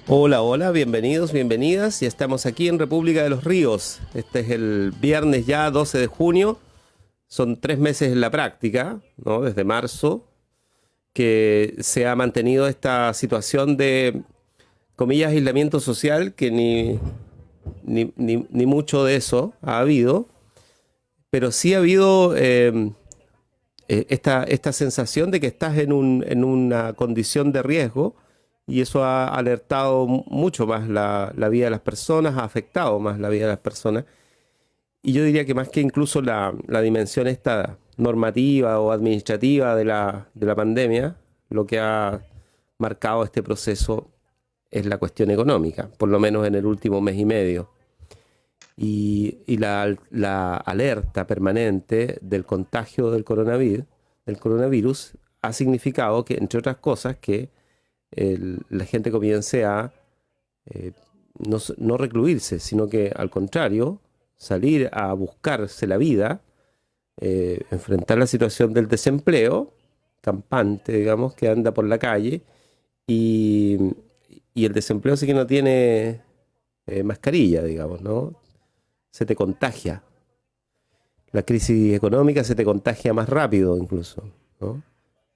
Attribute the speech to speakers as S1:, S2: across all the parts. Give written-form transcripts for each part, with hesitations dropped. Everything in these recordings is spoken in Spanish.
S1: Hola, hola, bienvenidos, bienvenidas. Ya estamos aquí en República de los Ríos. Este es el viernes ya 12 de junio. Son 3 meses en la práctica, ¿no? Desde marzo, que se ha mantenido esta situación de, comillas, aislamiento social, que ni mucho de eso ha habido, pero sí ha habido esta sensación de que estás en una condición de riesgo y eso ha alertado mucho más la vida de las personas, ha afectado más la vida de las personas. Y yo diría que más que incluso la dimensión esta normativa o administrativa de la pandemia, lo que ha marcado este proceso es la cuestión económica, por lo menos en el último mes y medio. Y la alerta permanente del contagio del coronavirus ha significado que, entre otras cosas, que la gente comience a eh, no recluirse, sino que al contrario, salir a buscarse la vida, enfrentar la situación del desempleo campante, digamos, que anda por la calle, y, y el desempleo sí que no tiene mascarilla, digamos, ¿no? Se te contagia. La crisis económica se te contagia más rápido incluso, ¿no?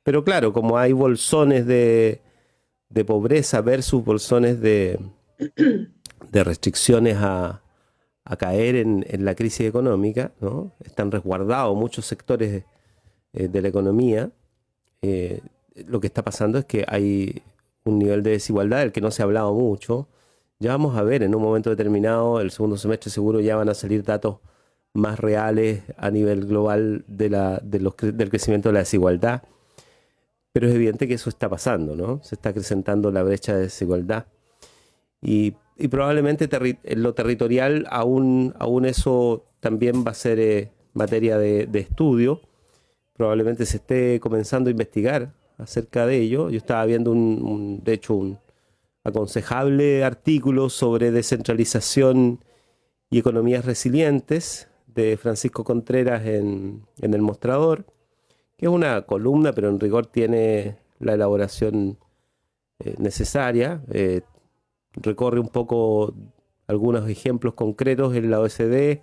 S1: Pero claro, como hay bolsones de pobreza versus bolsones de restricciones a caer en la crisis económica, ¿no? Están resguardados muchos sectores de la economía. eh, lo que está pasando es que hay un nivel de desigualdad del que no se ha hablado mucho. Ya vamos a ver en un momento determinado, el segundo semestre seguro ya van a salir datos más reales a nivel global del crecimiento de la desigualdad, pero es evidente que eso está pasando, ¿no? Se está acrecentando la brecha de desigualdad. Y probablemente en lo territorial aún eso también va a ser materia de estudio. Probablemente se esté comenzando a investigar acerca de ello. Yo estaba viendo de hecho, un aconsejable artículo sobre descentralización y economías resilientes de Francisco Contreras en El Mostrador, que es una columna, pero en rigor tiene la elaboración necesaria. Recorre un poco algunos ejemplos concretos en la OECD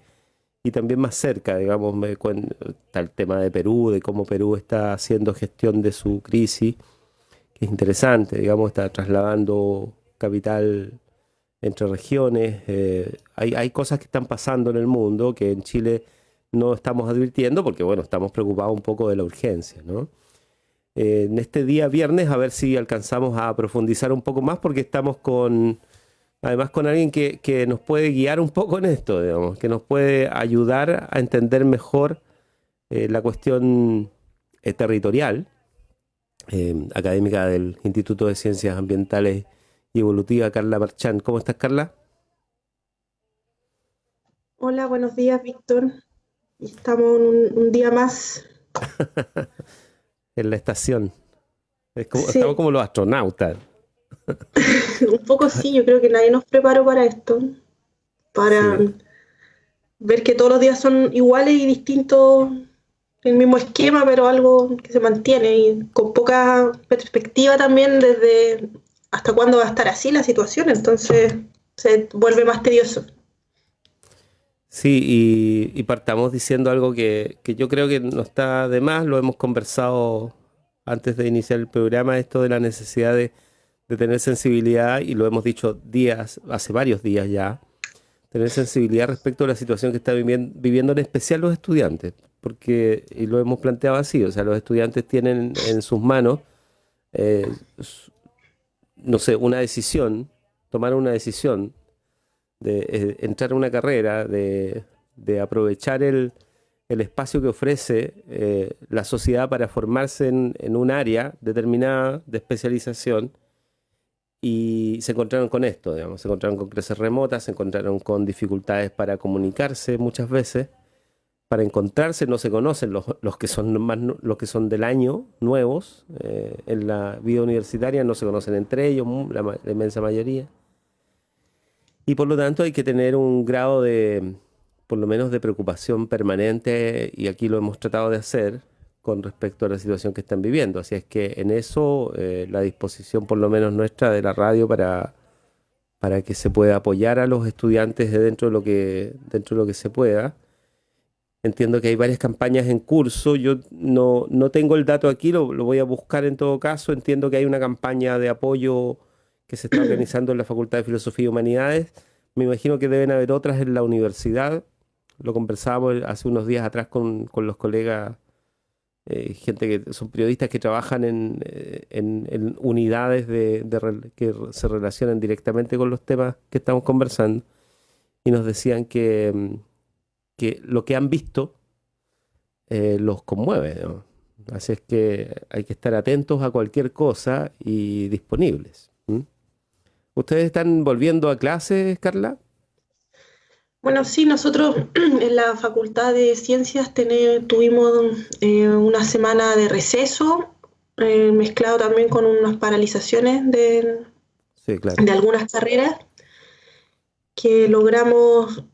S1: y también más cerca, digamos, está el tema de Perú, de cómo Perú está haciendo gestión de su crisis, que es interesante, digamos, está trasladando capital entre regiones. Hay cosas que están pasando en el mundo que en Chile no estamos advirtiendo porque, bueno, estamos preocupados un poco de la urgencia, ¿no? En este día viernes a ver si alcanzamos a profundizar un poco más porque estamos además con alguien que nos puede guiar un poco en esto, digamos, que nos puede ayudar a entender mejor la cuestión territorial, académica del Instituto de Ciencias Ambientales y Evolutiva, Carla Marchán. ¿Cómo estás, Carla?
S2: Hola, buenos días, Víctor. Estamos un día más.
S1: En la estación. Estamos
S2: Sí,
S1: como los astronautas.
S2: un poco sí, yo creo que nadie nos preparó para esto, para
S1: Sí.
S2: ver que todos los días son iguales y distintos, el mismo esquema, pero algo que se mantiene y con poca perspectiva también desde hasta cuándo va a estar así la situación, entonces se vuelve más tedioso.
S1: Sí, y partamos diciendo algo que yo creo que no está de más, lo hemos conversado antes de iniciar el programa, esto de la necesidad de tener sensibilidad, y lo hemos dicho hace varios días ya, tener sensibilidad respecto a la situación que está viviendo en especial los estudiantes, porque, y lo hemos planteado así, o sea, los estudiantes tienen en sus manos, eh, s- no sé, una decisión, tomar una decisión de entrar a una carrera, de aprovechar el espacio que ofrece la sociedad para formarse en un área determinada de especialización, y se encontraron con esto, digamos, se encontraron con clases remotas, se encontraron con dificultades para comunicarse muchas veces, para encontrarse, no se conocen los que son los que son del año nuevos en la vida universitaria, no se conocen entre ellos, la inmensa mayoría. Y por lo tanto hay que tener un grado por lo menos de preocupación permanente, y aquí lo hemos tratado de hacer con respecto a la situación que están viviendo. Así es que en eso la disposición, por lo menos nuestra de la radio, para que se pueda apoyar a los estudiantes dentro de lo que se pueda. Entiendo que hay varias campañas en curso. Yo no tengo el dato aquí, lo voy a buscar en todo caso. Entiendo que hay una campaña de apoyo que se está organizando en la Facultad de Filosofía y Humanidades. Me imagino que deben haber otras en la universidad. Lo conversábamos hace unos días atrás con los colegas, gente que son periodistas que trabajan en unidades que se relacionan directamente con los temas que estamos conversando. Y nos decían que lo que han visto los conmueve, ¿no? Así es que hay que estar atentos a cualquier cosa y disponibles. ¿Mm? ¿Ustedes están volviendo a clases, Carla?
S2: Bueno, sí, nosotros en la Facultad de Ciencias tuvimos una semana de receso, mezclado también con unas paralizaciones
S1: Sí, claro.
S2: de algunas carreras, que logramos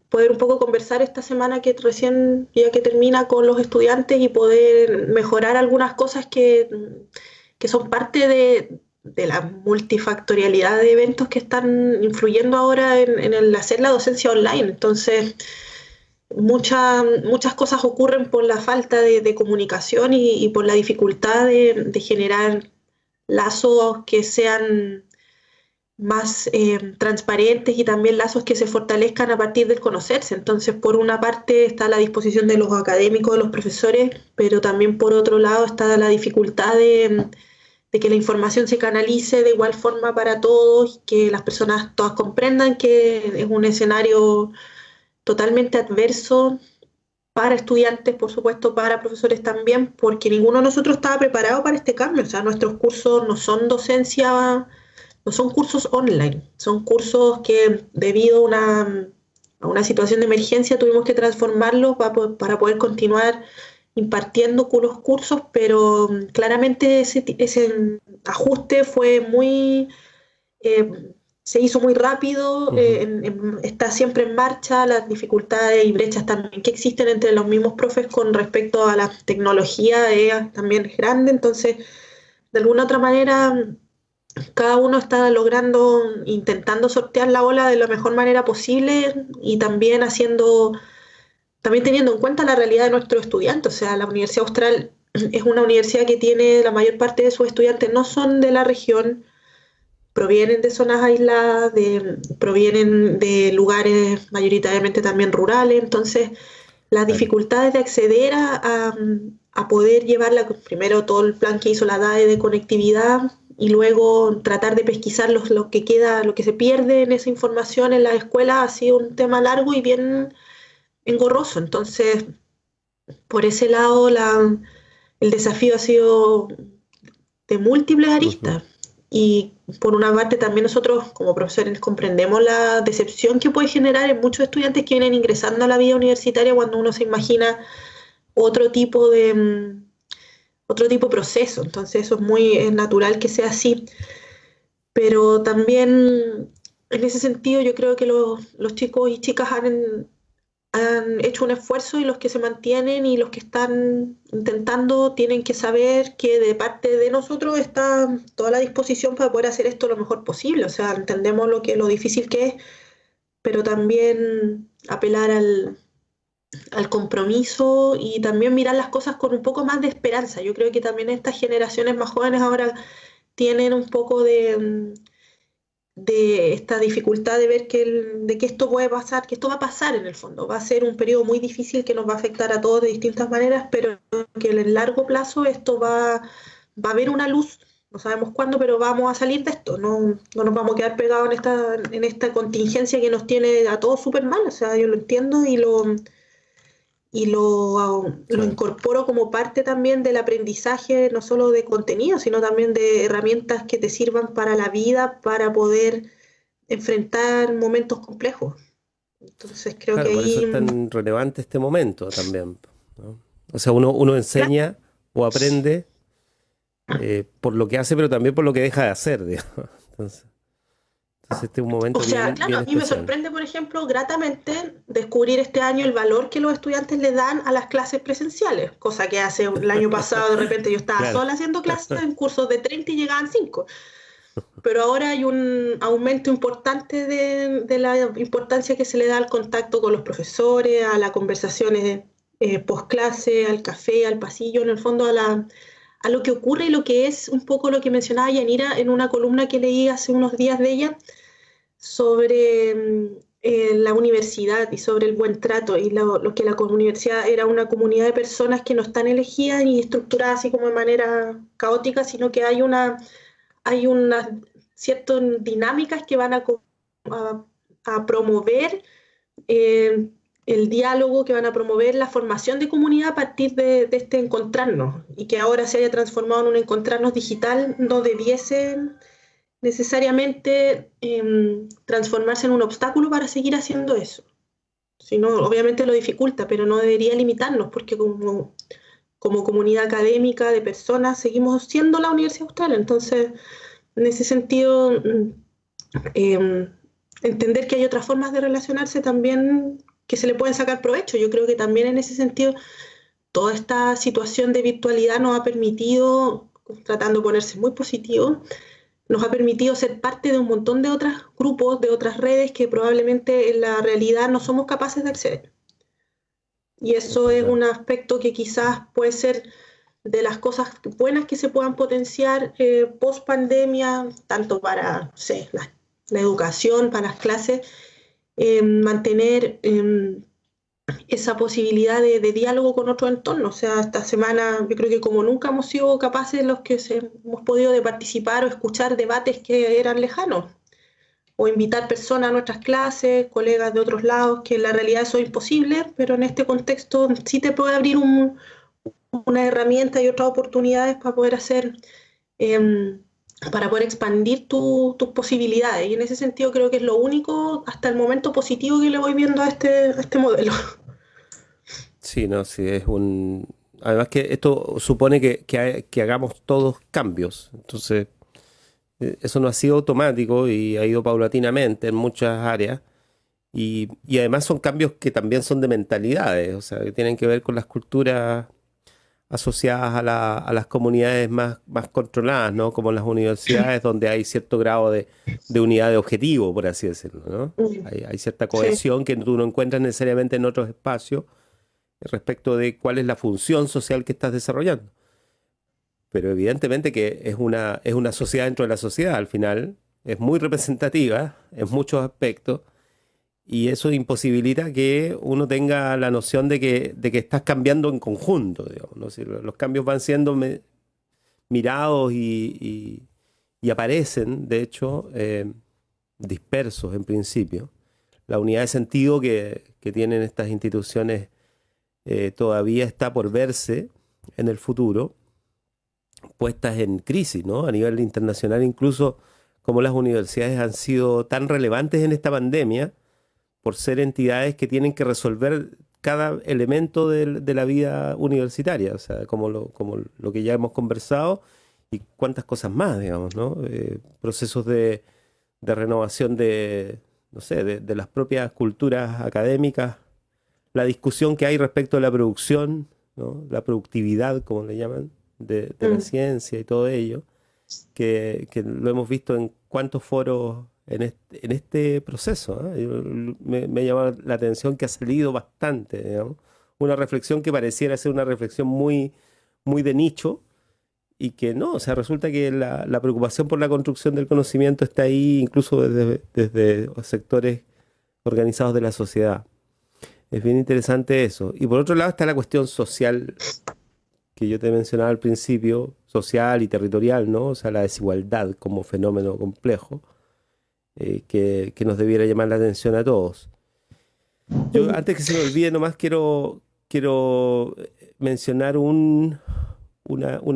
S2: poder un poco conversar esta semana que recién ya que termina con los estudiantes y poder mejorar algunas cosas que son parte de la multifactorialidad de eventos que están influyendo ahora en el hacer la docencia online. Entonces, muchas cosas ocurren por la falta de comunicación y por la dificultad de generar lazos que sean más transparentes y también lazos que se fortalezcan a partir del conocerse. Entonces, por una parte está la disposición de los académicos, de los profesores, pero también por otro lado está la dificultad de que la información se canalice de igual forma para todos, que las personas todas comprendan que es un escenario totalmente adverso para estudiantes, por supuesto, para profesores también, porque ninguno de nosotros estaba preparado para este cambio. O sea, nuestros cursos no son docencia, no son cursos online, son cursos que debido a una situación de emergencia tuvimos que transformarlos para poder continuar impartiendo los cursos, pero claramente ese ajuste fue se hizo muy rápido, está siempre en marcha, las dificultades y brechas también que existen entre los mismos profes con respecto a la tecnología también es grande, entonces de alguna otra manera cada uno está intentando sortear la ola de la mejor manera posible y también teniendo en cuenta la realidad de nuestros estudiantes. O sea, la Universidad Austral es una universidad que tiene la mayor parte de sus estudiantes no son de la región, provienen de zonas aisladas, provienen de lugares mayoritariamente también rurales, entonces las
S1: Claro.
S2: dificultades de acceder a poder primero todo el plan que hizo la DAE de conectividad y luego tratar de pesquisar lo que queda, lo que se pierde en esa información en las escuelas ha sido un tema largo y bien engorroso. Entonces, por ese lado, el desafío ha sido de múltiples
S1: Ujú.
S2: aristas. Y por una parte también nosotros como profesores comprendemos la decepción que puede generar en muchos estudiantes que vienen ingresando a la vida universitaria cuando uno se imagina otro tipo otro tipo de proceso. Entonces eso es natural que sea así. Pero también en ese sentido yo creo que los chicos y chicas han hecho un esfuerzo y los que se mantienen y los que están intentando tienen que saber que de parte de nosotros está toda la disposición para poder hacer esto lo mejor posible. O sea, entendemos lo difícil que es, pero también apelar al compromiso y también mirar las cosas con un poco más de esperanza. Yo creo que también estas generaciones más jóvenes ahora tienen un poco de esta dificultad de ver de que esto puede pasar, que esto va a pasar en el fondo. Va a ser un periodo muy difícil que nos va a afectar a todos de distintas maneras, pero que en el largo plazo va a haber una luz. No sabemos cuándo, pero vamos a salir de esto. No nos vamos a quedar pegados en esta contingencia que nos tiene a todos súper mal. O sea, yo lo entiendo lo
S1: Claro.
S2: incorporo como parte también del aprendizaje, no solo de contenido, sino también de herramientas que te sirvan para la vida, para poder enfrentar momentos complejos. Entonces creo que
S1: Claro, por eso es
S2: ahí,
S1: tan relevante este momento también, ¿no? O sea, uno
S2: claro,
S1: enseña o aprende por lo que hace, pero también por lo que deja de hacer, digamos. Entonces este es un
S2: o
S1: momento
S2: sea,
S1: bien,
S2: claro,
S1: bien
S2: a mí me
S1: especial.
S2: sorprende, por ejemplo, gratamente descubrir este año el valor que los estudiantes le dan a las clases presenciales, cosa que hace el año pasado de repente yo estaba
S1: Claro,
S2: sola haciendo clases en cursos de 30 y llegaban 5. pero ahora hay un aumento importante de la importancia que se le da al contacto con los profesores, a las conversaciones post clase, al café, al pasillo, en el fondo a lo que ocurre y lo que es un poco lo que mencionaba Yanira en una columna que leí hace unos días de ella sobre la universidad y sobre el buen trato y lo que la universidad era una comunidad de personas que no están elegidas ni estructuradas así como de manera caótica, sino que hay unas ciertas dinámicas que van a, a promover eh, el diálogo, que van a promover la formación de comunidad a partir de este encontrarnos y que ahora se haya transformado en un encontrarnos digital no debiese necesariamente transformarse en un obstáculo para seguir haciendo eso. Sino, obviamente lo dificulta, pero no debería limitarnos porque como comunidad académica de personas seguimos siendo la Universidad Austral. Entonces, en ese sentido, eh, entender que hay otras formas de relacionarse también que se le pueden sacar provecho. Yo creo que también en ese sentido toda esta situación de virtualidad nos ha permitido, tratando de ponerse muy positivo, nos ha permitido ser parte de un montón de otros grupos, de otras redes que probablemente en la realidad no somos capaces de acceder. Y
S1: Es
S2: eso es
S1: verdad.
S2: un aspecto que quizás puede ser de las cosas buenas que se puedan potenciar post pandemia, tanto para, no sé, la educación, para las clases, mantener esa posibilidad de diálogo con otro entorno. O sea, esta semana yo creo que como nunca hemos sido capaces los que hemos podido de participar o escuchar debates que eran lejanos, o invitar personas a nuestras clases, colegas de otros lados, que en la realidad eso es imposible, pero en este contexto sí te puede abrir una herramienta y otras oportunidades para poder hacer, eh, para poder expandir tus posibilidades. Y en ese sentido creo que es lo único hasta el momento positivo que le voy viendo a este modelo.
S1: Sí, no, sí, es un... Además que esto supone que hagamos todos cambios. Entonces, eso no ha sido automático y ha ido paulatinamente en muchas áreas. Y además son cambios que también son de mentalidades, o sea, que tienen que ver con las culturas asociadas a las comunidades más controladas, ¿no? Como en las universidades, donde hay cierto grado de unidad de objetivo, por así decirlo, ¿no? Hay cierta
S2: Sí.
S1: cohesión que tú no encuentras necesariamente en otros espacios respecto de cuál es la función social que estás desarrollando. Pero evidentemente que es una sociedad dentro de la sociedad al final, es muy representativa en muchos aspectos y eso imposibilita que uno tenga la noción de que estás cambiando en conjunto, digamos, ¿no? Si los cambios van siendo mirados y aparecen, de hecho, dispersos en principio. La unidad de sentido que tienen estas instituciones todavía está por verse en el futuro, puestas en crisis, ¿no? A nivel internacional, incluso como las universidades han sido tan relevantes en esta pandemia por ser entidades que tienen que resolver cada elemento de la vida universitaria, o sea, como lo que ya hemos conversado y cuántas cosas más, digamos, ¿no? Procesos de renovación no sé, de las propias culturas académicas, la discusión que hay respecto a la producción, ¿no? La productividad, como le llaman, de la
S2: Mm.
S1: ciencia y todo ello, que lo hemos visto en cuántos foros en este proceso, ¿eh? Me llama la atención que ha salido bastante, digamos. Una reflexión que pareciera ser una reflexión muy de nicho y que no, o sea, resulta que la preocupación por la construcción del conocimiento está ahí incluso desde sectores organizados de la sociedad. Es bien interesante eso. Y por otro lado está la cuestión social que yo te mencionaba al principio, social y territorial, ¿no? O sea, la desigualdad como fenómeno complejo que nos debiera llamar la atención a todos. Yo,
S2: Mm.
S1: antes que se me olvide, nomás quiero mencionar un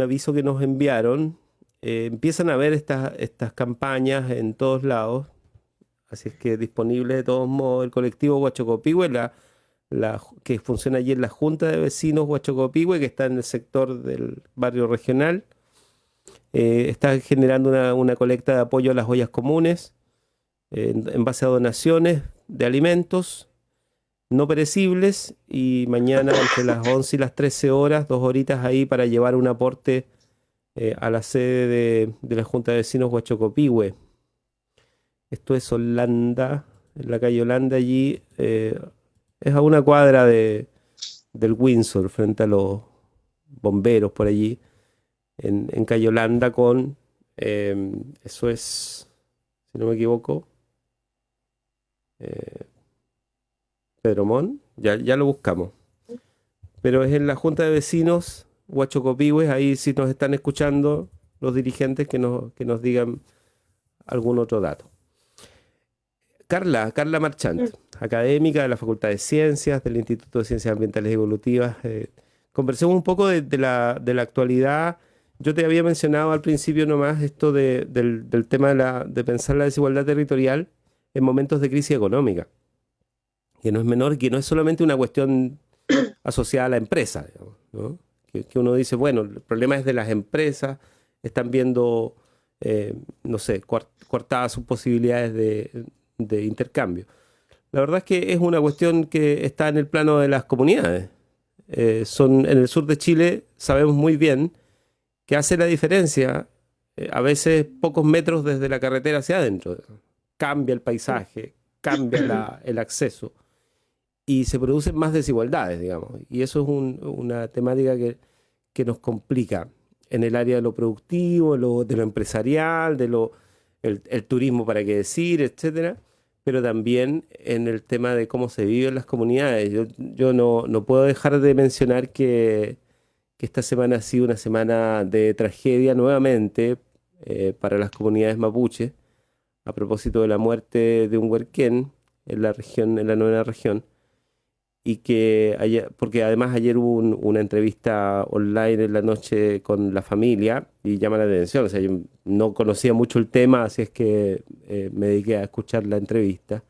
S1: aviso que nos enviaron. Empiezan a ver estas campañas en todos lados, así es que disponible de todos modos el colectivo Huachocopihue, que funciona allí en la Junta de Vecinos Huachocopihue, que está en el sector del barrio regional. Está generando una colecta de apoyo a las ollas comunes en base a donaciones de alimentos no perecibles y mañana entre las 11 y las 13 horas, 2 horitas ahí para llevar un aporte a la sede de la Junta de Vecinos Huachocopihue. Esto es Holanda, en la calle Holanda allí. Es a una cuadra del Windsor, frente a los bomberos por allí, en calle Holanda eso es, si no me equivoco, eh, Pedro Montt, ya lo buscamos. Pero es en la Junta de Vecinos Huachocopihue, ahí si nos están escuchando los dirigentes que nos digan algún otro dato. Carla Marchant, académica de la Facultad de Ciencias, del Instituto de Ciencias Ambientales y Evolutivas. Conversemos un poco de la actualidad. Yo te había mencionado al principio nomás esto del tema de pensar la desigualdad territorial en momentos de crisis económica, que no es menor, que no es solamente una cuestión asociada a la empresa, digamos, ¿no? Que uno dice, bueno, el problema es de las empresas, están viendo, no sé, coartadas sus posibilidades de intercambio. La verdad es que es una cuestión que está en el plano de las comunidades. En el sur de Chile sabemos muy bien que hace la diferencia, a veces pocos metros desde la carretera hacia adentro. Cambia el paisaje, cambia el acceso y se producen más desigualdades, digamos. Y eso es una temática que nos complica en el área de lo productivo, de lo empresarial, el turismo, para qué decir, etcétera, pero también en el tema de cómo se vive en las comunidades. Yo no puedo dejar de mencionar que esta semana ha sido una semana de tragedia nuevamente para las comunidades mapuches, a propósito de la muerte de un huerquén en la región, en la novena región, y porque además ayer hubo una entrevista online en la noche con la familia y llama la atención. O sea, yo no conocía mucho el tema, así es que me dediqué a escuchar la entrevista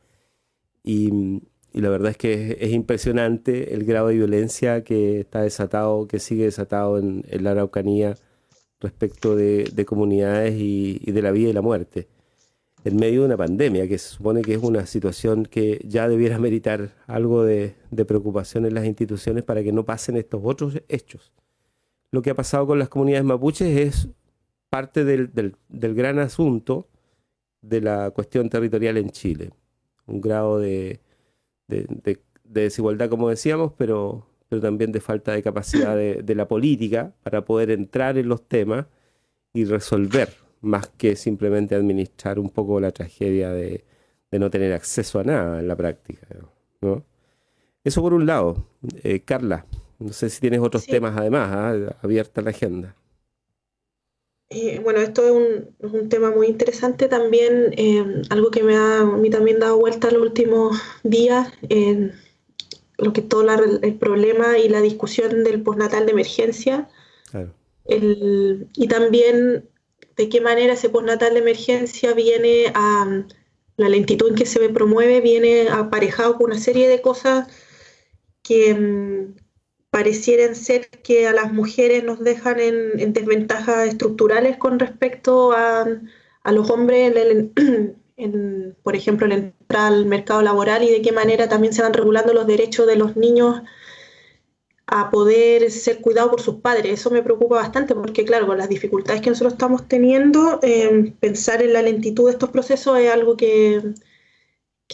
S1: y la verdad es que es impresionante el grado de violencia que está desatado, que sigue desatado en la Araucanía respecto de comunidades y de la vida y la muerte en medio de una pandemia, que se supone que es una situación que ya debiera meritar algo de preocupación en las instituciones para que no pasen estos otros hechos. Lo que ha pasado con las comunidades mapuches es parte del gran asunto de la cuestión territorial en Chile. Un grado de desigualdad, como decíamos, pero también de falta de capacidad de la política para poder entrar en los temas y resolver, más que simplemente administrar un poco la tragedia de no tener acceso a nada en la práctica, ¿no? Eso por un lado. Carla, no sé si tienes otros
S2: Sí.
S1: temas además, abierta la agenda.
S2: Bueno, esto es un tema muy interesante también, algo que a mí también dado vuelta los últimos días, lo que el problema y la discusión del postnatal de emergencia,
S1: Claro.
S2: y también de qué manera ese postnatal de emergencia la lentitud en que se promueve viene aparejado con una serie de cosas que parecieran ser que a las mujeres nos dejan en desventajas estructurales con respecto a los hombres, por ejemplo, en la entrada al mercado laboral y de qué manera también se van regulando los derechos de los niños a poder ser cuidados por sus padres. Eso me preocupa bastante porque, claro, con las dificultades que nosotros estamos teniendo, pensar en la lentitud de estos procesos es algo que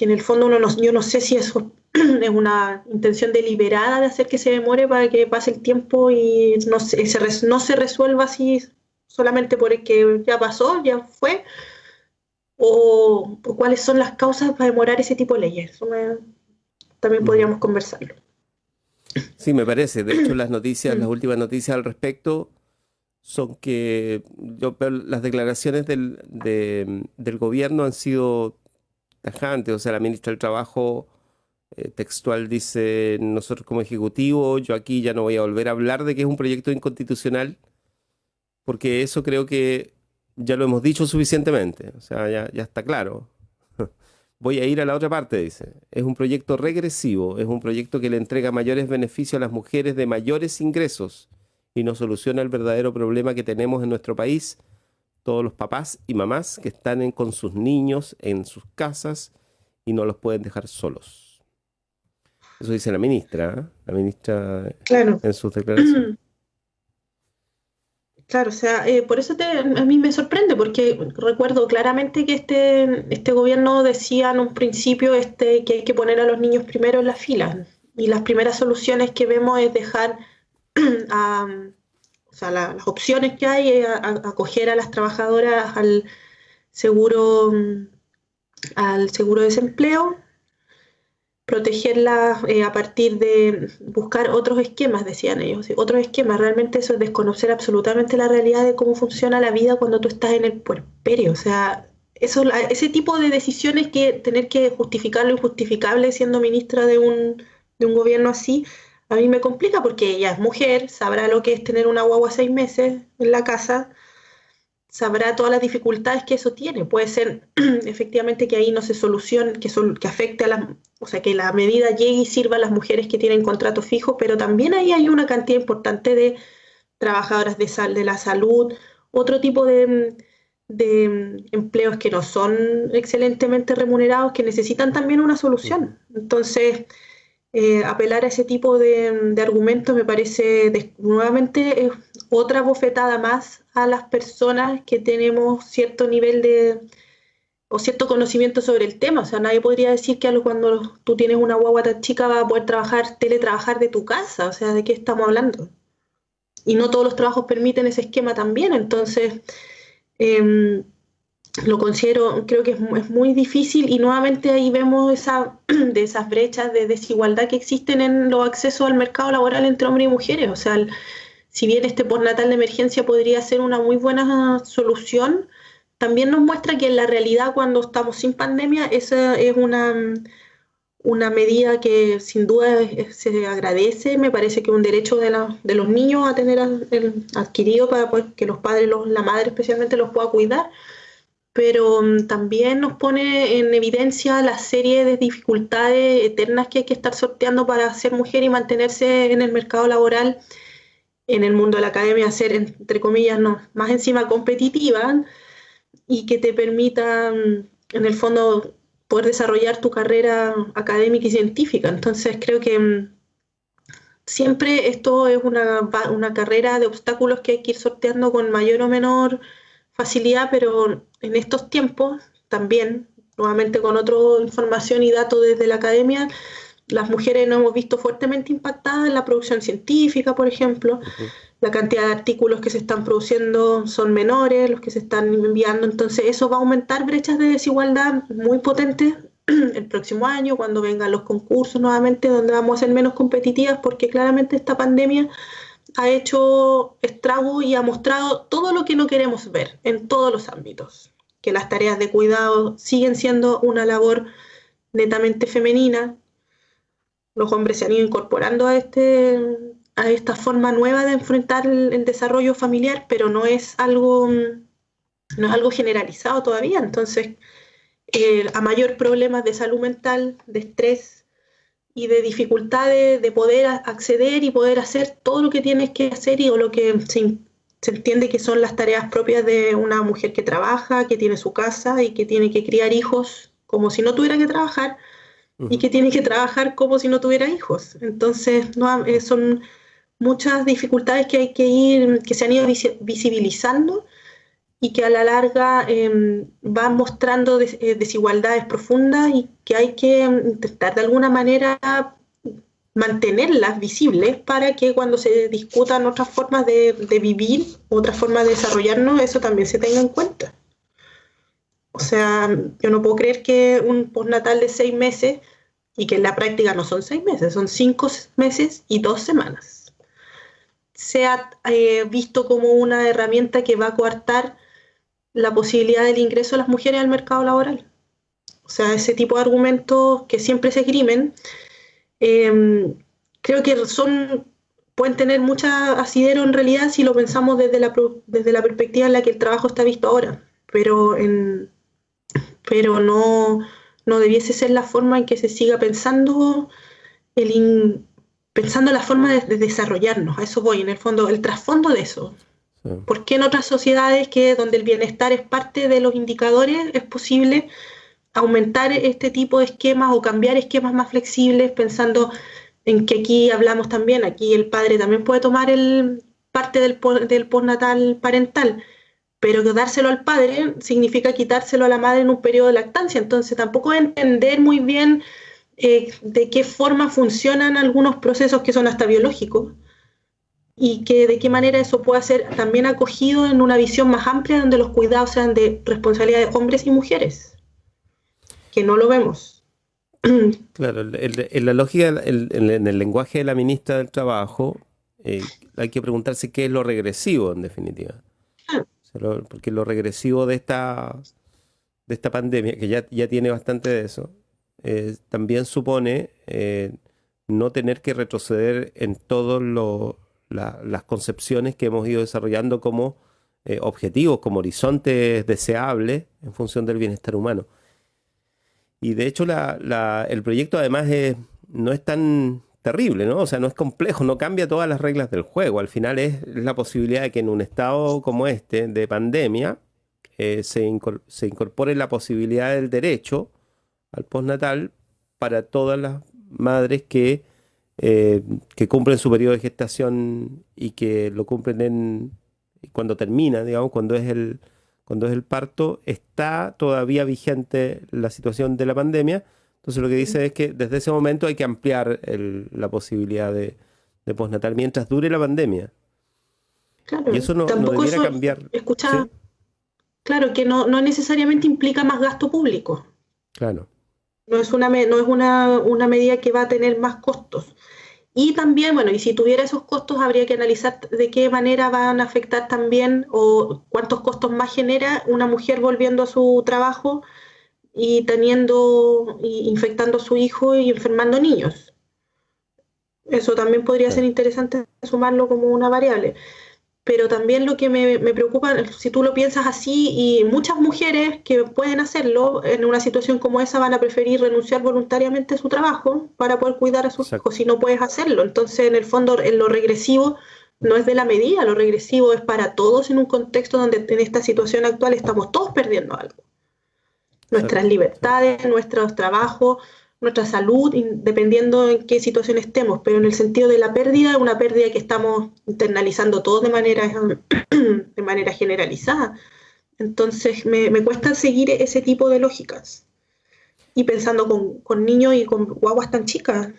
S2: en el fondo yo no sé si eso es una intención deliberada de hacer que se demore para que pase el tiempo y no se resuelva así solamente porque ya pasó, ya fue, o cuáles son las causas para demorar ese tipo de leyes. También
S1: Ujú.
S2: podríamos conversarlo.
S1: Sí, me parece. De hecho, las últimas noticias al respecto son que las declaraciones del gobierno han sido tajantes. O sea, la ministra del Trabajo textual dice, nosotros como ejecutivo, yo aquí ya no voy a volver a hablar de que es un proyecto inconstitucional, porque eso creo que ya lo hemos dicho suficientemente. O sea, ya está claro. Voy a ir a la otra parte, dice. Es un proyecto regresivo, es un proyecto que le entrega mayores beneficios a las mujeres de mayores ingresos y no soluciona el verdadero problema que tenemos en nuestro país, todos los papás y mamás que están con sus niños en sus casas y no los pueden dejar solos. Eso dice la ministra en
S2: Claro.
S1: sus declaraciones.
S2: Claro, o sea, por eso a mí me sorprende, porque recuerdo claramente que este gobierno decía en un principio que hay que poner a los niños primero en la fila. Y las primeras soluciones que vemos es dejar a, o sea, las opciones que hay es acoger a las trabajadoras seguro, al seguro de desempleo, protegerlas a partir de buscar otros esquemas, decían ellos, ¿sí? Otros esquemas. Realmente eso es desconocer absolutamente la realidad de cómo funciona la vida cuando tú estás en el puerperio. O sea, ese tipo de decisiones, que tener que justificar lo injustificable siendo ministra de un gobierno así, a mí me complica, porque ella es mujer, sabrá lo que es tener una guagua 6 meses en la casa, sabrá todas las dificultades que eso tiene. Puede ser efectivamente que ahí no se solucione, que afecte a las, o sea, que la medida llegue y sirva a las mujeres que tienen contrato fijo, pero también ahí hay una cantidad importante de trabajadoras de la salud, otro tipo de empleos que no son excelentemente remunerados, que necesitan también una solución. Entonces, apelar a ese tipo de argumentos me parece nuevamente es otra bofetada más a las personas que tenemos cierto nivel o cierto conocimiento sobre el tema. O sea, nadie podría decir que cuando tú tienes una guagua tan chica vas a poder teletrabajar de tu casa. O sea, ¿de qué estamos hablando? Y no todos los trabajos permiten ese esquema también. Entonces, eh, lo considero, creo que es muy difícil, y nuevamente ahí vemos de esas brechas de desigualdad que existen en los accesos al mercado laboral entre hombres y mujeres. O sea, si bien este postnatal de emergencia podría ser una muy buena solución, también nos muestra que en la realidad, cuando estamos sin pandemia, esa es una medida que sin duda se agradece. Me parece que es un derecho de los niños a tener adquirido, para poder, que los padres, la madre especialmente, los pueda cuidar, pero también nos pone en evidencia la serie de dificultades eternas que hay que estar sorteando para ser mujer y mantenerse en el mercado laboral, en el mundo de la academia, ser, entre comillas, no, más encima competitiva, y que te permita, en el fondo, poder desarrollar tu carrera académica y científica. Entonces creo que siempre esto es una carrera de obstáculos que hay que ir sorteando con mayor o menor facilidad, pero en estos tiempos también, nuevamente con otra información y datos desde la academia, las mujeres nos hemos visto fuertemente impactadas en la producción científica, por ejemplo.
S1: Ujú.
S2: La cantidad de artículos que se están produciendo son menores, los que se están enviando. Entonces eso va a aumentar brechas de desigualdad muy potentes el próximo año, cuando vengan los concursos nuevamente, donde vamos a ser menos competitivas, porque claramente esta pandemia ha hecho estragos y ha mostrado todo lo que no queremos ver en todos los ámbitos, que las tareas de cuidado siguen siendo una labor netamente femenina. Los hombres se han ido incorporando a esta forma nueva de enfrentar el desarrollo familiar, pero no es algo generalizado todavía. Entonces, a mayor problemas de salud mental, de estrés y de dificultades de poder acceder y poder hacer todo lo que tienes que hacer, o lo que se entiende que son las tareas propias de una mujer que trabaja, que tiene su casa y que tiene que criar hijos como si no tuviera que trabajar, y
S1: Ujú.
S2: que tiene que trabajar como si no tuviera hijos. Entonces, no, son muchas dificultades que se han ido visibilizando, y que a la larga van mostrando desigualdades profundas, y que hay que intentar de alguna manera mantenerlas visibles, para que cuando se discutan otras formas de vivir, otras formas de desarrollarnos, eso también se tenga en cuenta. O sea, yo no puedo creer que un postnatal de 6 meses, y que en la práctica no son 6 meses, son 5 meses y 2 semanas, sea visto como una herramienta que va a coartar la posibilidad del ingreso de las mujeres al mercado laboral. O sea, ese tipo de argumentos que siempre se esgrimen, eh, creo que pueden tener mucha asidero en realidad, si lo pensamos desde la perspectiva en la que el trabajo está visto ahora, pero no debiese ser la forma en que se siga pensando, pensando la forma de desarrollarnos. A eso voy, en el fondo, el trasfondo de eso.
S1: Sí.
S2: ¿Por qué en otras sociedades, donde el bienestar es parte de los indicadores, es posible aumentar este tipo de esquemas o cambiar esquemas más flexibles, pensando en que aquí hablamos también, aquí el padre también puede tomar parte del postnatal parental, pero que dárselo al padre significa quitárselo a la madre en un periodo de lactancia. Entonces tampoco entender muy bien de qué forma funcionan algunos procesos que son hasta biológicos y que de qué manera eso puede ser también acogido en una visión más amplia donde los cuidados sean de responsabilidad de hombres y mujeres, que no lo vemos.
S1: Claro, en la lógica, en el lenguaje de la ministra del Trabajo, hay que preguntarse qué es lo regresivo, en definitiva. O sea, porque lo regresivo de esta pandemia, que ya tiene bastante de eso, también supone no tener que retroceder en todas las concepciones que hemos ido desarrollando como objetivos, como horizontes deseables en función del bienestar humano. Y de hecho el proyecto además no es tan terrible, ¿no? O sea, no es complejo, no cambia todas las reglas del juego. Al final es la posibilidad de que en un estado como este, de pandemia, se incorpore la posibilidad del derecho al postnatal para todas las madres que cumplen su periodo de gestación y que lo cumplen cuando termina, digamos, cuando es el parto, está todavía vigente la situación de la pandemia. Entonces lo que dice es que desde ese momento hay que ampliar la posibilidad de postnatal mientras dure la pandemia.
S2: Claro,
S1: Y eso no
S2: tampoco
S1: debiera
S2: eso
S1: cambiar.
S2: escucha,
S1: ¿Sí?
S2: claro, que no necesariamente implica más gasto público.
S1: Claro.
S2: No es una medida que va a tener más costos. Y también, bueno, y si tuviera esos costos, habría que analizar de qué manera van a afectar también o cuántos costos más genera una mujer volviendo a su trabajo y infectando a su hijo y enfermando niños. Eso también podría ser
S1: Claro.
S2: interesante sumarlo como una variable. Pero también lo que me preocupa, si tú lo piensas así, y muchas mujeres que pueden hacerlo en una situación como esa van a preferir renunciar voluntariamente a su trabajo para poder cuidar a sus hijos
S1: Exacto.
S2: si no puedes hacerlo. Entonces, en el fondo, en lo regresivo no es de la medida, lo regresivo es para todos en un contexto donde en esta situación actual estamos todos perdiendo algo. Nuestras
S1: Exacto. Exacto.
S2: libertades, nuestros trabajos, nuestra salud, dependiendo en qué situación estemos, pero en el sentido de la pérdida, una pérdida que estamos internalizando todos de manera generalizada. Entonces me cuesta seguir ese tipo de lógicas. Y pensando con niños y con guaguas tan chicas,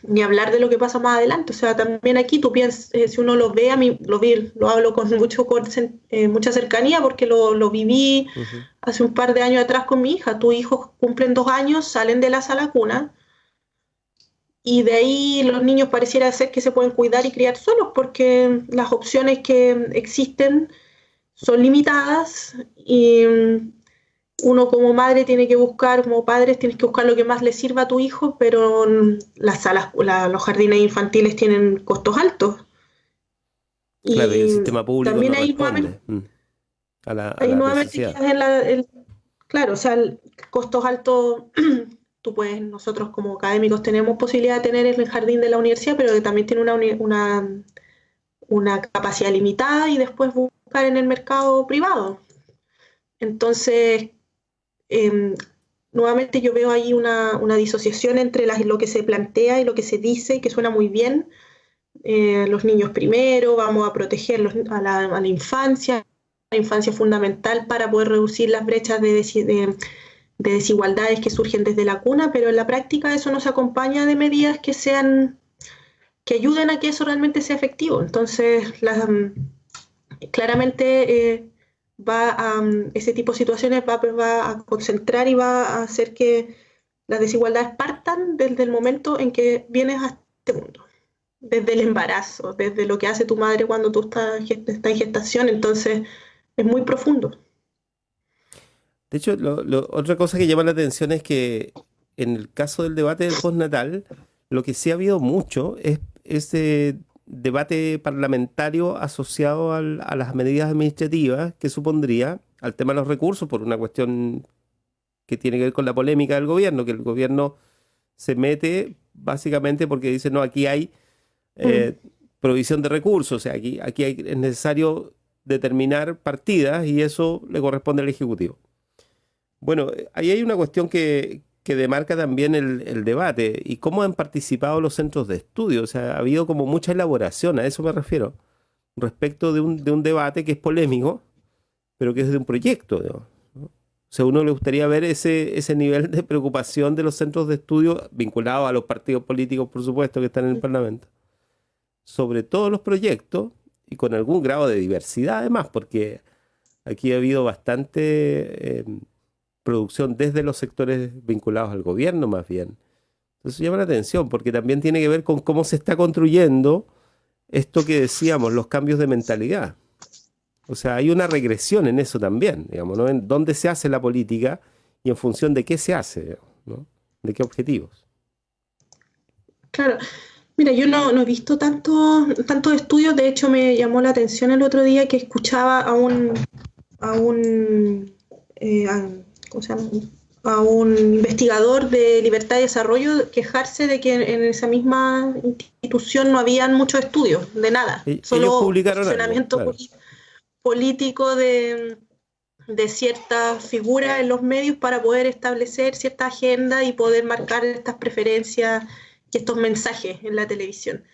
S2: ni hablar de lo que pasa más adelante. O sea, también aquí tú piensas, si uno lo ve, a mí lo hablo con mucha cercanía porque lo viví
S1: Ujú.
S2: hace un par de años atrás con mi hija. Tus hijos cumplen 2 años, salen de la sala cuna y de ahí los niños pareciera ser que se pueden cuidar y criar solos porque las opciones que existen son limitadas y uno como madre tiene que buscar, como padres tienes que buscar lo que más le sirva a tu hijo, pero los jardines infantiles tienen costos altos.
S1: Claro, y el
S2: Y
S1: sistema público no
S2: también ahí nuevamente,
S1: responde a la necesidad.
S2: quedas claro, o sea, costos altos, nosotros como académicos tenemos posibilidad de tener el jardín de la universidad, pero que también tiene una capacidad limitada y después buscar en el mercado privado. Entonces, eh, nuevamente yo veo ahí una disociación entre lo que se plantea y lo que se dice, que suena muy bien. Los niños primero, vamos a proteger a la infancia es fundamental para poder reducir las brechas de desigualdades que surgen desde la cuna, pero en la práctica eso no se acompaña de medidas que ayuden a que eso realmente sea efectivo. Entonces, claramente ese tipo de situaciones va a concentrar y va a hacer que las desigualdades partan desde el momento en que vienes a este mundo, desde el embarazo, desde lo que hace tu madre cuando tú estás en gestación, entonces es muy profundo.
S1: De hecho, otra cosa que llama la atención es que en el caso del debate del postnatal, lo que sí ha habido mucho es ese debate parlamentario asociado a las medidas administrativas que supondría al tema de los recursos, por una cuestión que tiene que ver con la polémica del gobierno, que el gobierno se mete básicamente porque dice, no, aquí hay
S2: Mm.
S1: eh, provisión de recursos, o sea, es necesario determinar partidas y eso le corresponde al Ejecutivo. Bueno, ahí hay una cuestión que demarca también el debate y cómo han participado los centros de estudio. O sea, ha habido como mucha elaboración, a eso me refiero. respecto de un debate que es polémico, pero que es de un proyecto, digamos, ¿no? O sea, a uno le gustaría ver ese nivel de preocupación de los centros de estudio vinculados a los partidos políticos, por supuesto, que están en el Parlamento, sobre todos los proyectos y con algún grado de diversidad además, porque aquí ha habido bastante producción desde los sectores vinculados al gobierno más bien. Entonces llama la atención porque también tiene que ver con cómo se está construyendo esto que decíamos, los cambios de mentalidad. O sea, hay una regresión en eso también, digamos, ¿no? En dónde se hace la política y en función de qué se hace, digamos, ¿no? De qué objetivos.
S2: Claro. Mira, yo no he visto tantos estudios, de hecho me llamó la atención el otro día que escuchaba a un ¿cómo se llama? A un investigador de libertad y desarrollo quejarse de que en esa misma institución no habían muchos estudios, de nada,
S1: Ellos
S2: solo
S1: publicaron algo,
S2: posicionamiento
S1: claro.
S2: político de cierta figura en los medios para poder establecer cierta agenda y poder marcar estas preferencias y estos mensajes en la televisión.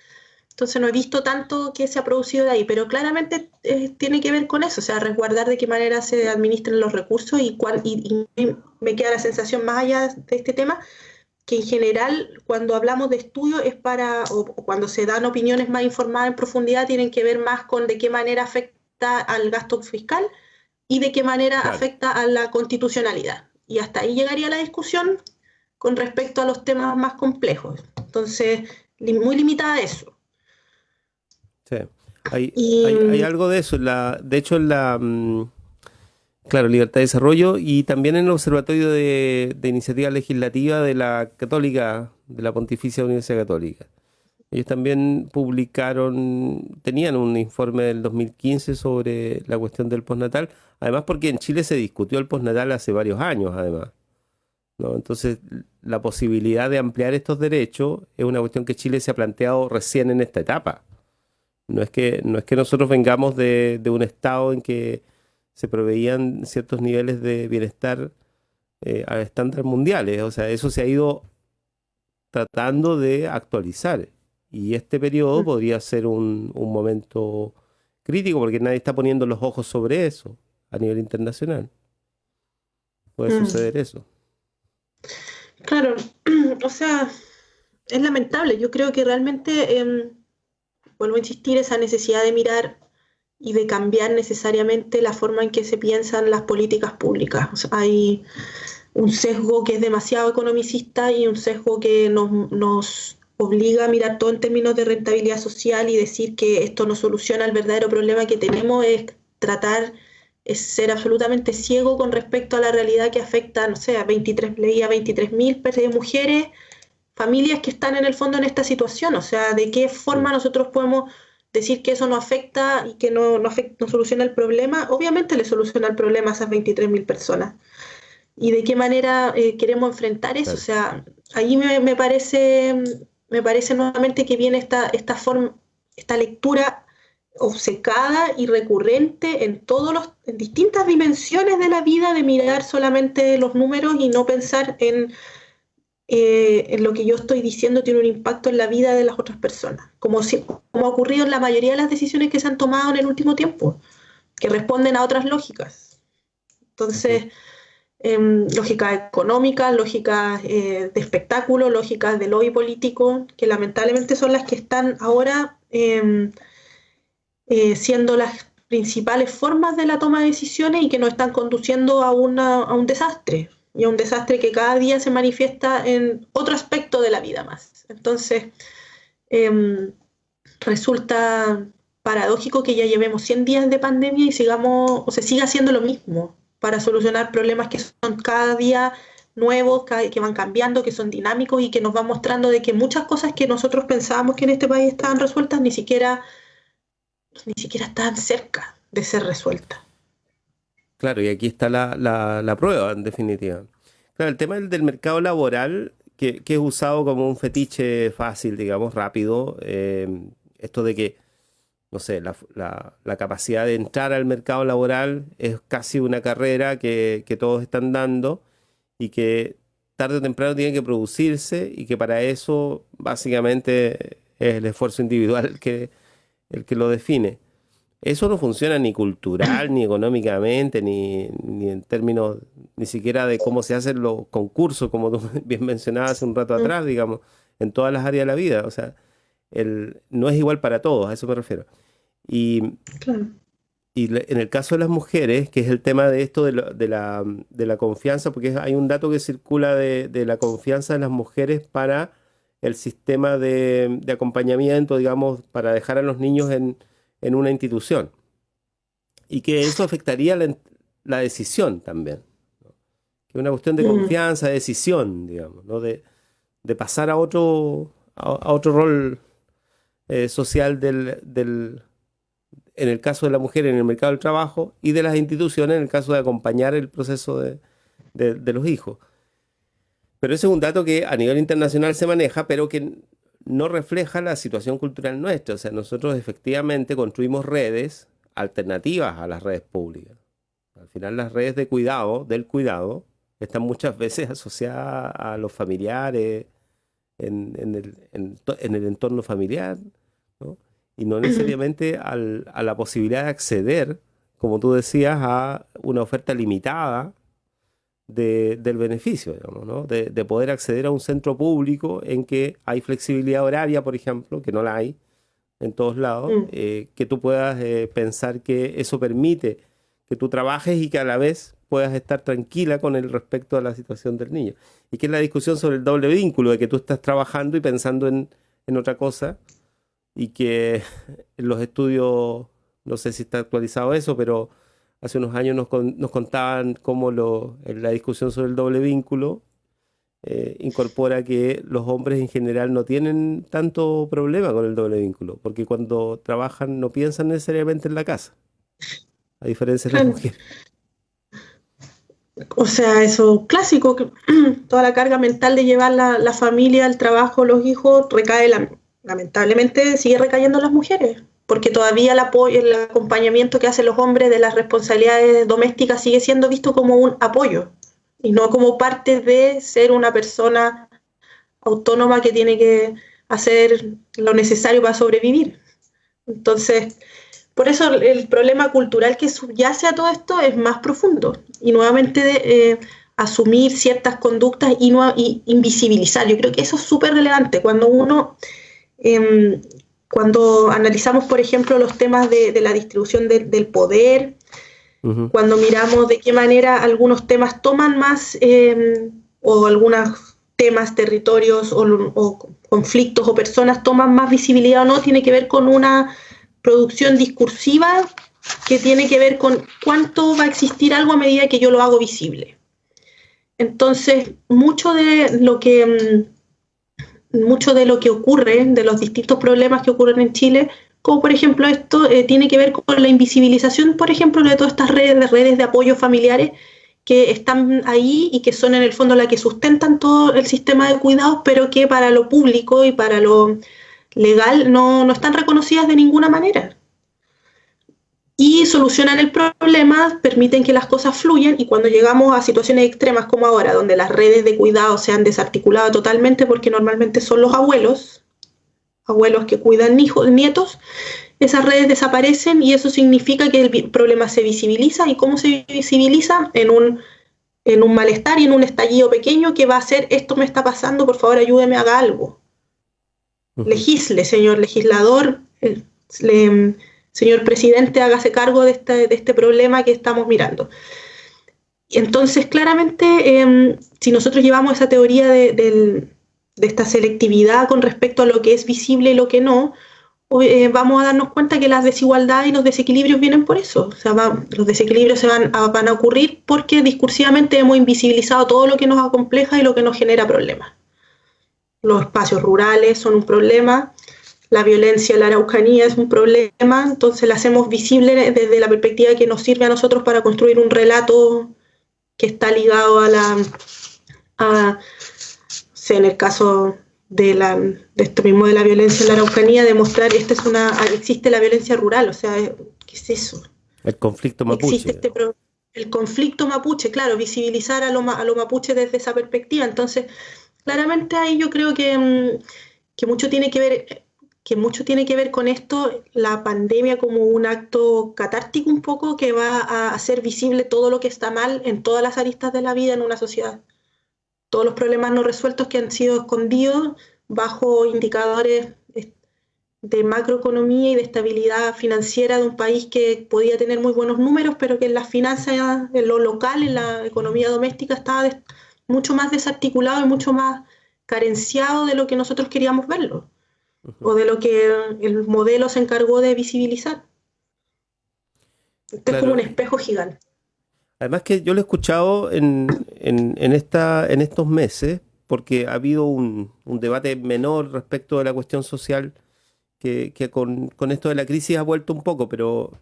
S2: Entonces no he visto tanto que se ha producido de ahí, pero claramente tiene que ver con eso, o sea, resguardar de qué manera se administran los recursos y me queda la sensación más allá de este tema, que en general cuando hablamos de estudio es o cuando se dan opiniones más informadas en profundidad, tienen que ver más con de qué manera afecta al gasto fiscal y de qué manera
S1: Claro,
S2: afecta a la constitucionalidad. Y hasta ahí llegaría la discusión con respecto a los temas más complejos. Entonces, muy limitada a eso.
S1: sí. Hay
S2: Y
S1: algo de eso. De hecho, claro, libertad de desarrollo y también en el Observatorio de Iniciativa Legislativa de la Católica, de la Pontificia Universidad Católica. Ellos también tenían un informe del 2015 sobre la cuestión del postnatal, además porque en Chile se discutió el postnatal hace varios años, además, ¿no? Entonces, la posibilidad de ampliar estos derechos es una cuestión que Chile se ha planteado recién en esta etapa. No es que nosotros vengamos de un estado en que se proveían ciertos niveles de bienestar a estándares mundiales. O sea, eso se ha ido tratando de actualizar. Y este periodo podría ser un momento crítico porque nadie está poniendo los ojos sobre eso a nivel internacional. Puede
S2: mm,
S1: suceder eso.
S2: claro, o sea, es lamentable. Yo creo que realmente, vuelvo a insistir, esa necesidad de mirar y de cambiar necesariamente la forma en que se piensan las políticas públicas. O sea, hay un sesgo que es demasiado economicista y un sesgo que nos obliga a mirar todo en términos de rentabilidad social y decir que esto no soluciona el verdadero problema que tenemos, es ser absolutamente ciego con respecto a la realidad que afecta, no sé, leía 23.000 mujeres, familias que están en el fondo en esta situación. O sea, ¿de qué
S1: Mm,
S2: forma nosotros podemos decir que eso no afecta y que no soluciona el problema? Obviamente le soluciona el problema a esas 23.000 personas y de qué manera queremos enfrentar eso. O
S1: claro.
S2: sea, ahí me parece nuevamente que viene esta lectura obcecada y recurrente en distintas dimensiones de la vida, de mirar solamente los números y no pensar en lo que yo estoy diciendo tiene un impacto en la vida de las otras personas, como ha ocurrido en la mayoría de las decisiones que se han tomado en el último tiempo, que responden a otras lógicas.
S1: Ujú.
S2: Entonces, lógicas económicas, lógicas de espectáculo, lógicas de lobby político, que lamentablemente son las que están ahora siendo las principales formas de la toma de decisiones y que nos están conduciendo a un desastre, y a un desastre que cada día se manifiesta en otro aspecto de la vida más. Entonces, eh, resulta paradójico que ya llevemos 100 días de pandemia y se siga haciendo lo mismo para solucionar problemas que son cada día nuevos, que van cambiando, que son dinámicos y que nos van mostrando de que muchas cosas que nosotros pensábamos que en este país estaban resueltas ni siquiera estaban cerca de ser resueltas.
S1: Claro, y aquí está la prueba, en definitiva. Claro, el tema del mercado laboral, que es usado como un fetiche fácil, digamos, rápido, esto de que, no sé, la capacidad de entrar al mercado laboral es casi una carrera que todos están dando y que tarde o temprano tiene que producirse y que para eso básicamente es el esfuerzo individual el que lo define. Eso no funciona ni cultural, ni económicamente, ni en términos, ni siquiera de cómo se hacen los concursos, como tú bien mencionabas hace un rato
S2: Mm,
S1: atrás, digamos, en todas las áreas de la vida. O sea, no es igual para todos, a eso me refiero. Y,
S2: claro.
S1: en el caso de las mujeres, que es el tema de esto de la confianza, porque hay un dato que circula de la confianza de las mujeres para el sistema de acompañamiento, digamos, para dejar a los niños en una institución. Y que eso afectaría la decisión también. Que es una cuestión de
S2: Mm,
S1: confianza, de decisión, digamos, ¿no? De pasar a otro rol social en el caso de la mujer en el mercado del trabajo y de las instituciones en el caso de acompañar el proceso de los hijos. Pero ese es un dato que a nivel internacional se maneja, pero que no refleja la situación cultural nuestra. O sea, nosotros efectivamente construimos redes alternativas a las redes públicas. Al final las redes de cuidado, del cuidado, están muchas veces asociadas a los familiares, en el entorno familiar, ¿no? Y no necesariamente a la posibilidad de acceder, como tú decías, a una oferta limitada del beneficio, digamos, ¿no? De poder acceder a un centro público en que hay flexibilidad horaria, por ejemplo, que no la hay en todos lados,
S2: mm,
S1: que tú puedas pensar que eso permite que tú trabajes y que a la vez puedas estar tranquila con el respecto a la situación del niño. Y que es la discusión sobre el doble vínculo, de que tú estás trabajando y pensando en otra cosa, y que en los estudios, no sé si está actualizado eso, pero hace unos años nos contaban cómo en la discusión sobre el doble vínculo incorpora que los hombres en general no tienen tanto problema con el doble vínculo, porque cuando trabajan no piensan necesariamente en la casa, a diferencia de las
S2: claro.
S1: mujeres.
S2: O sea, eso clásico, que toda la carga mental de llevar la familia, el trabajo, los hijos, lamentablemente sigue recayendo en las mujeres, porque todavía el acompañamiento que hacen los hombres de las responsabilidades domésticas sigue siendo visto como un apoyo y no como parte de ser una persona autónoma que tiene que hacer lo necesario para sobrevivir. Entonces, por eso el problema cultural que subyace a todo esto es más profundo y nuevamente asumir ciertas conductas y invisibilizar. Yo creo que eso es súper relevante eh, cuando analizamos, por ejemplo, los temas de la distribución del poder,
S1: Ujú,
S2: cuando miramos de qué manera algunos temas toman más o algunos temas, territorios o conflictos o personas toman más visibilidad o no, tiene que ver con una producción discursiva que tiene que ver con cuánto va a existir algo a medida que yo lo hago visible. Entonces, mucho de lo que ocurre, de los distintos problemas que ocurren en Chile, como por ejemplo esto, tiene que ver con la invisibilización, por ejemplo, de todas estas redes de apoyo familiares que están ahí y que son en el fondo las que sustentan todo el sistema de cuidados, pero que para lo público y para lo legal no están reconocidas de ninguna manera. Y solucionan el problema, permiten que las cosas fluyan y cuando llegamos a situaciones extremas como ahora, donde las redes de cuidado se han desarticulado totalmente porque normalmente son los abuelos que cuidan hijos, nietos, esas redes desaparecen y eso significa que el problema se visibiliza y cómo se visibiliza en un malestar y en un estallido pequeño que va a ser esto me está pasando, por favor ayúdeme, haga algo.
S1: ujú.
S2: Legisle, señor legislador, señor presidente, hágase cargo de este problema que estamos mirando. Y entonces, claramente, si nosotros llevamos esa teoría de esta selectividad con respecto a lo que es visible y lo que no, vamos a darnos cuenta que las desigualdades y los desequilibrios vienen por eso. O sea, los desequilibrios van a ocurrir porque discursivamente hemos invisibilizado todo lo que nos acompleja y lo que nos genera problemas. Los espacios rurales son un problema, la violencia en la Araucanía es un problema, entonces la hacemos visible desde la perspectiva que nos sirve a nosotros para construir un relato que está ligado en el caso de esto mismo de la violencia en la Araucanía, demostrar que existe la violencia rural, o sea, ¿qué es eso?
S1: El conflicto
S2: Existe
S1: mapuche.
S2: el conflicto mapuche, claro, visibilizar a lo mapuche desde esa perspectiva, entonces claramente ahí yo creo que mucho tiene que ver. que mucho tiene que ver con esto, la pandemia como un acto catártico un poco que va a hacer visible todo lo que está mal en todas las aristas de la vida en una sociedad. Todos los problemas no resueltos que han sido escondidos bajo indicadores de macroeconomía y de estabilidad financiera de un país que podía tener muy buenos números, pero que en las finanzas, en lo local, en la economía doméstica, estaba mucho más desarticulado y mucho más carenciado de lo que nosotros queríamos verlo, o de lo que el modelo se encargó de visibilizar. Esto es como
S1: Claro.
S2: un espejo gigante.
S1: Además que yo lo he escuchado en estos meses, porque ha habido un debate menor respecto de la cuestión social que con esto de la crisis ha vuelto un poco, pero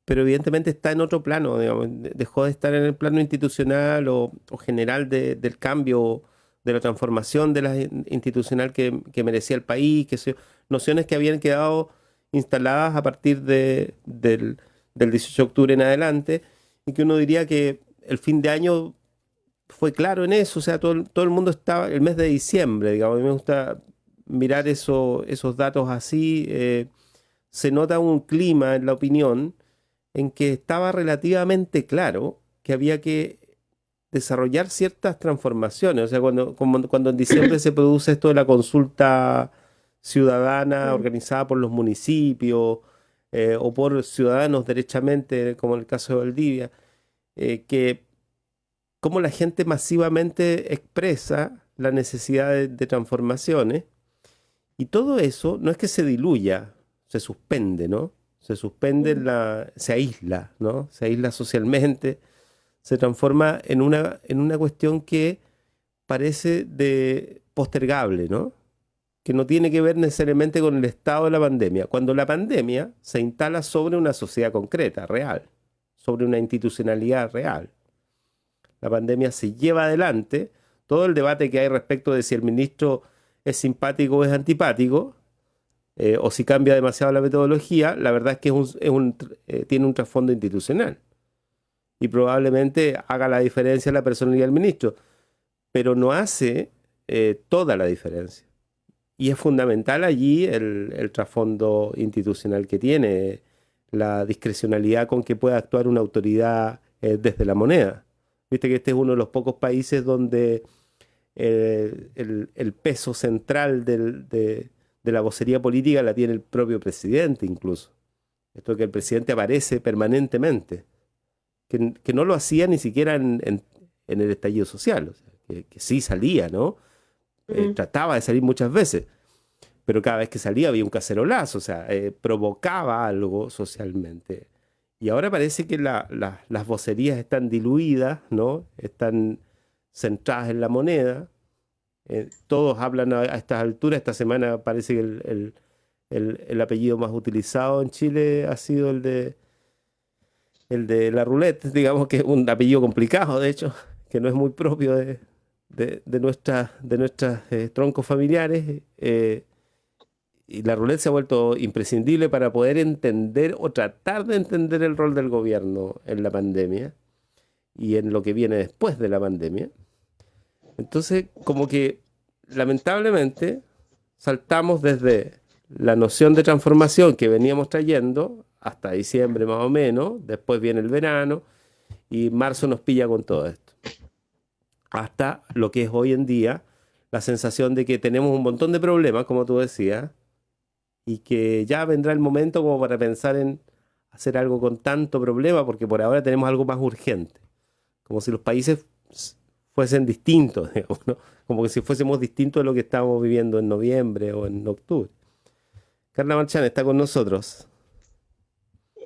S1: evidentemente está en otro plano, digamos, dejó de estar en el plano institucional o general del cambio, de la transformación de la institucional que merecía el país, nociones que habían quedado instaladas a partir del 18 de octubre en adelante, y que uno diría que el fin de año fue claro en eso, o sea, todo el mundo estaba, el mes de diciembre, digamos, a mí me gusta mirar esos datos así, se nota un clima en la opinión en que estaba relativamente claro que había que desarrollar ciertas transformaciones. O sea, cuando en diciembre se produce esto de la consulta ciudadana organizada por los municipios o por ciudadanos derechamente, como en el caso de Valdivia, que cómo la gente masivamente expresa la necesidad de transformaciones y todo eso no es que se diluya, se suspende, ¿no? Se suspende, se aísla, ¿no? Se aísla socialmente, se transforma en una cuestión que parece de postergable, ¿no? Que no tiene que ver necesariamente con el estado de la pandemia. Cuando la pandemia se instala sobre una sociedad concreta, real, sobre una institucionalidad real. La pandemia se lleva adelante, todo el debate que hay respecto de si el ministro es simpático o es antipático, o si cambia demasiado la metodología, la verdad es que tiene un trasfondo institucional. Y probablemente haga la diferencia la personalidad del ministro, pero no hace toda la diferencia. Y es fundamental allí el trasfondo institucional que tiene, la discrecionalidad con que puede actuar una autoridad desde la moneda. Viste que este es uno de los pocos países donde el peso central de la vocería política la tiene el propio presidente incluso. Esto que el presidente aparece permanentemente, que no lo hacía ni siquiera en el estallido social, o sea, que sí salía, ¿no? Trataba de salir muchas veces, pero cada vez que salía había un cacerolazo, o sea, provocaba algo socialmente. Y ahora parece que las vocerías están diluidas, ¿no? Están centradas en la moneda. Todos hablan a estas alturas. Esta semana parece que el apellido más utilizado en Chile ha sido el de la Roulette, digamos que es un apellido complicado, de hecho, que no es muy propio de nuestras troncos familiares. Y la Roulette se ha vuelto imprescindible para poder entender o tratar de entender el rol del gobierno en la pandemia y en lo que viene después de la pandemia. Entonces, como que lamentablemente saltamos desde la noción de transformación que veníamos trayendo hasta diciembre más o menos, después viene el verano y marzo nos pilla con todo esto. Hasta lo que es hoy en día la sensación de que tenemos un montón de problemas, como tú decías, y que ya vendrá el momento como para pensar en hacer algo con tanto problema, porque por ahora tenemos algo más urgente, como si los países fuesen distintos, digamos, ¿no? Como que si fuésemos distintos de lo que estábamos viviendo en noviembre o en octubre. Carla Marchán está con nosotros.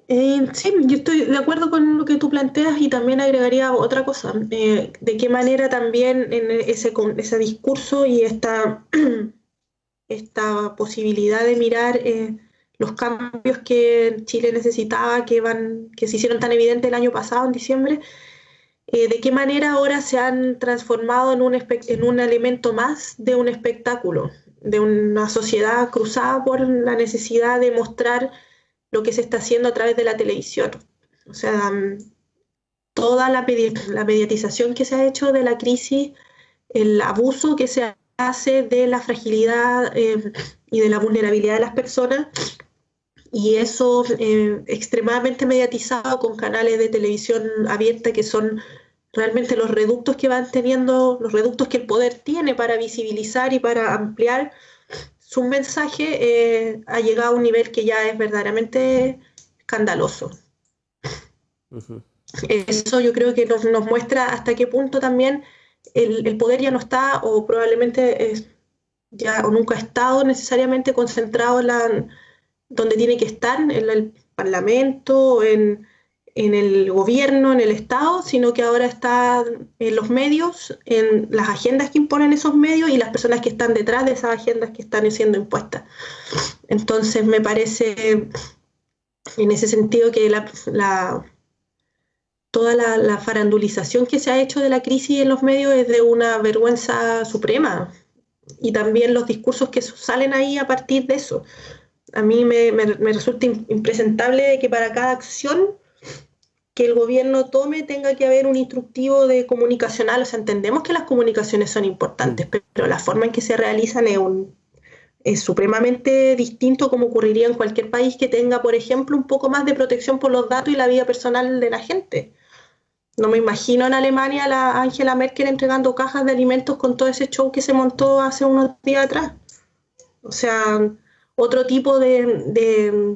S2: Sí, yo estoy de acuerdo con lo que tú planteas y también agregaría otra cosa. De qué manera también en ese discurso y esta posibilidad de mirar los cambios que Chile necesitaba, que se hicieron tan evidentes el año pasado, en diciembre, de qué manera ahora se han transformado en un elemento más de un espectáculo, de una sociedad cruzada por la necesidad de mostrar lo que se está haciendo a través de la televisión. O sea, toda la mediatización que se ha hecho de la crisis, el abuso que se hace de la fragilidad y de la vulnerabilidad de las personas, y eso extremadamente mediatizado con canales de televisión abierta que son realmente los reductos que van teniendo, los reductos que el poder tiene para visibilizar y para ampliar su mensaje, ha llegado a un nivel que ya es verdaderamente escandaloso.
S1: Ujú.
S2: Eso yo creo que nos muestra hasta qué punto también el poder ya no está, o probablemente ya o nunca ha estado necesariamente concentrado donde tiene que estar, en el Parlamento, en el gobierno, en el Estado, sino que ahora está en los medios, en las agendas que imponen esos medios y las personas que están detrás de esas agendas que están siendo impuestas. Entonces me parece en ese sentido que toda la farandulización que se ha hecho de la crisis en los medios es de una vergüenza suprema, y también los discursos que salen ahí a partir de eso. A mí me resulta impresentable que para cada acción que el gobierno tome tenga que haber un instructivo de comunicacional. O sea, entendemos que las comunicaciones son importantes, pero la forma en que se realizan es supremamente distinto, como ocurriría en cualquier país que tenga, por ejemplo, un poco más de protección por los datos y la vida personal de la gente. No me imagino en Alemania a la Angela Merkel entregando cajas de alimentos con todo ese show que se montó hace unos días atrás. O sea, otro tipo de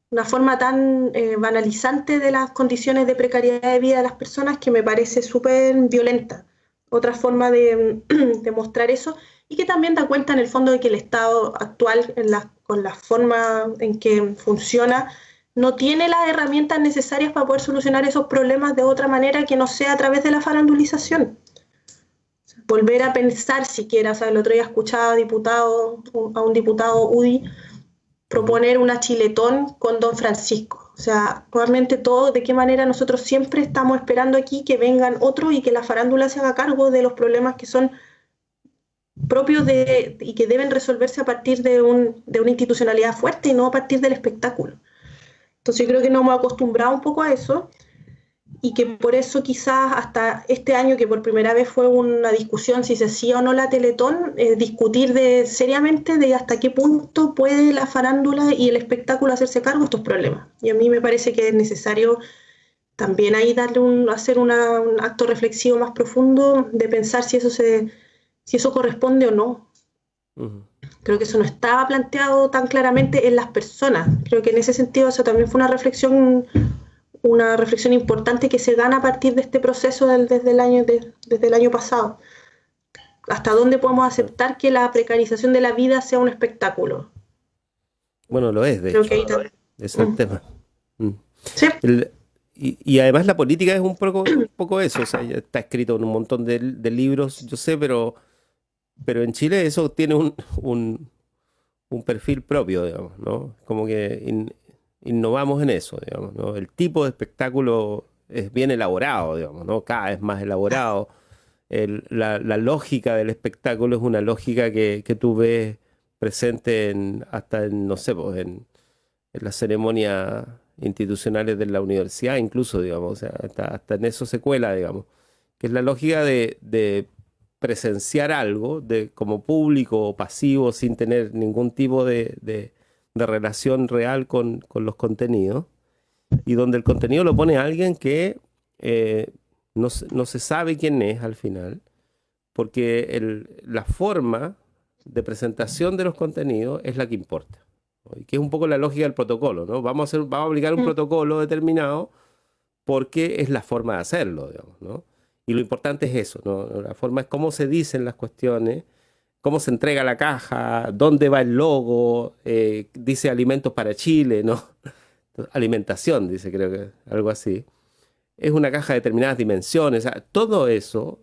S2: una forma tan banalizante de las condiciones de precariedad de vida de las personas, que me parece súper violenta. Otra forma de mostrar eso, y que también da cuenta en el fondo de que el Estado actual, con la forma en que funciona, no tiene las herramientas necesarias para poder solucionar esos problemas de otra manera que no sea a través de la farandulización. Volver a pensar siquiera, o sea, el otro día escuchaba a un diputado UDI proponer una chiletón con Don Francisco. O sea, realmente todo, de qué manera nosotros siempre estamos esperando aquí que vengan otros y que la farándula se haga cargo de los problemas que son propios y que deben resolverse a partir de una institucionalidad fuerte y no a partir del espectáculo. Entonces yo creo que nos hemos acostumbrado un poco a eso, y que por eso quizás hasta este año, que por primera vez fue una discusión si se hacía o no la Teletón, discutir seriamente de hasta qué punto puede la farándula y el espectáculo hacerse cargo de estos problemas. Y a mí me parece que es necesario también ahí hacer un acto reflexivo más profundo de pensar si eso corresponde o no.
S1: Ujú.
S2: Creo que eso no estaba planteado tan claramente en las personas. Creo que en ese sentido eso también fue una reflexión importante que se gana a partir de este proceso desde el año pasado. ¿Hasta dónde podemos aceptar que la precarización de la vida sea un espectáculo?
S1: Bueno, lo es, de
S2: Creo
S1: hecho.
S2: que ahí también.
S1: Ese es el tema. Mm.
S2: Sí.
S1: Y además la política es un poco eso. O sea, ya está escrito en un montón de libros, yo sé, pero en Chile eso tiene un perfil propio, digamos, ¿no? Como que innovamos en eso, digamos, ¿no? El tipo de espectáculo es bien elaborado, digamos, ¿no? Cada vez más elaborado. La lógica del espectáculo es una lógica que tú ves presente hasta en, no sé, pues, en las ceremonias institucionales de la universidad, incluso, digamos, o sea, hasta en eso se cuela, digamos, que es la lógica de presenciar algo como público o pasivo sin tener ningún tipo de relación real con los contenidos, y donde el contenido lo pone alguien que no se sabe quién es al final, porque la forma de presentación de los contenidos es la que importa, ¿no? Y que es un poco la lógica del protocolo, ¿no? Vamos a aplicar un protocolo determinado porque es la forma de hacerlo, digamos, ¿no? Y lo importante es eso, ¿no? La forma es cómo se dicen las cuestiones, cómo se entrega la caja, dónde va el logo, dice alimentos para Chile, ¿no? Alimentación, dice, creo que algo así. Es una caja de determinadas dimensiones, o sea, todo eso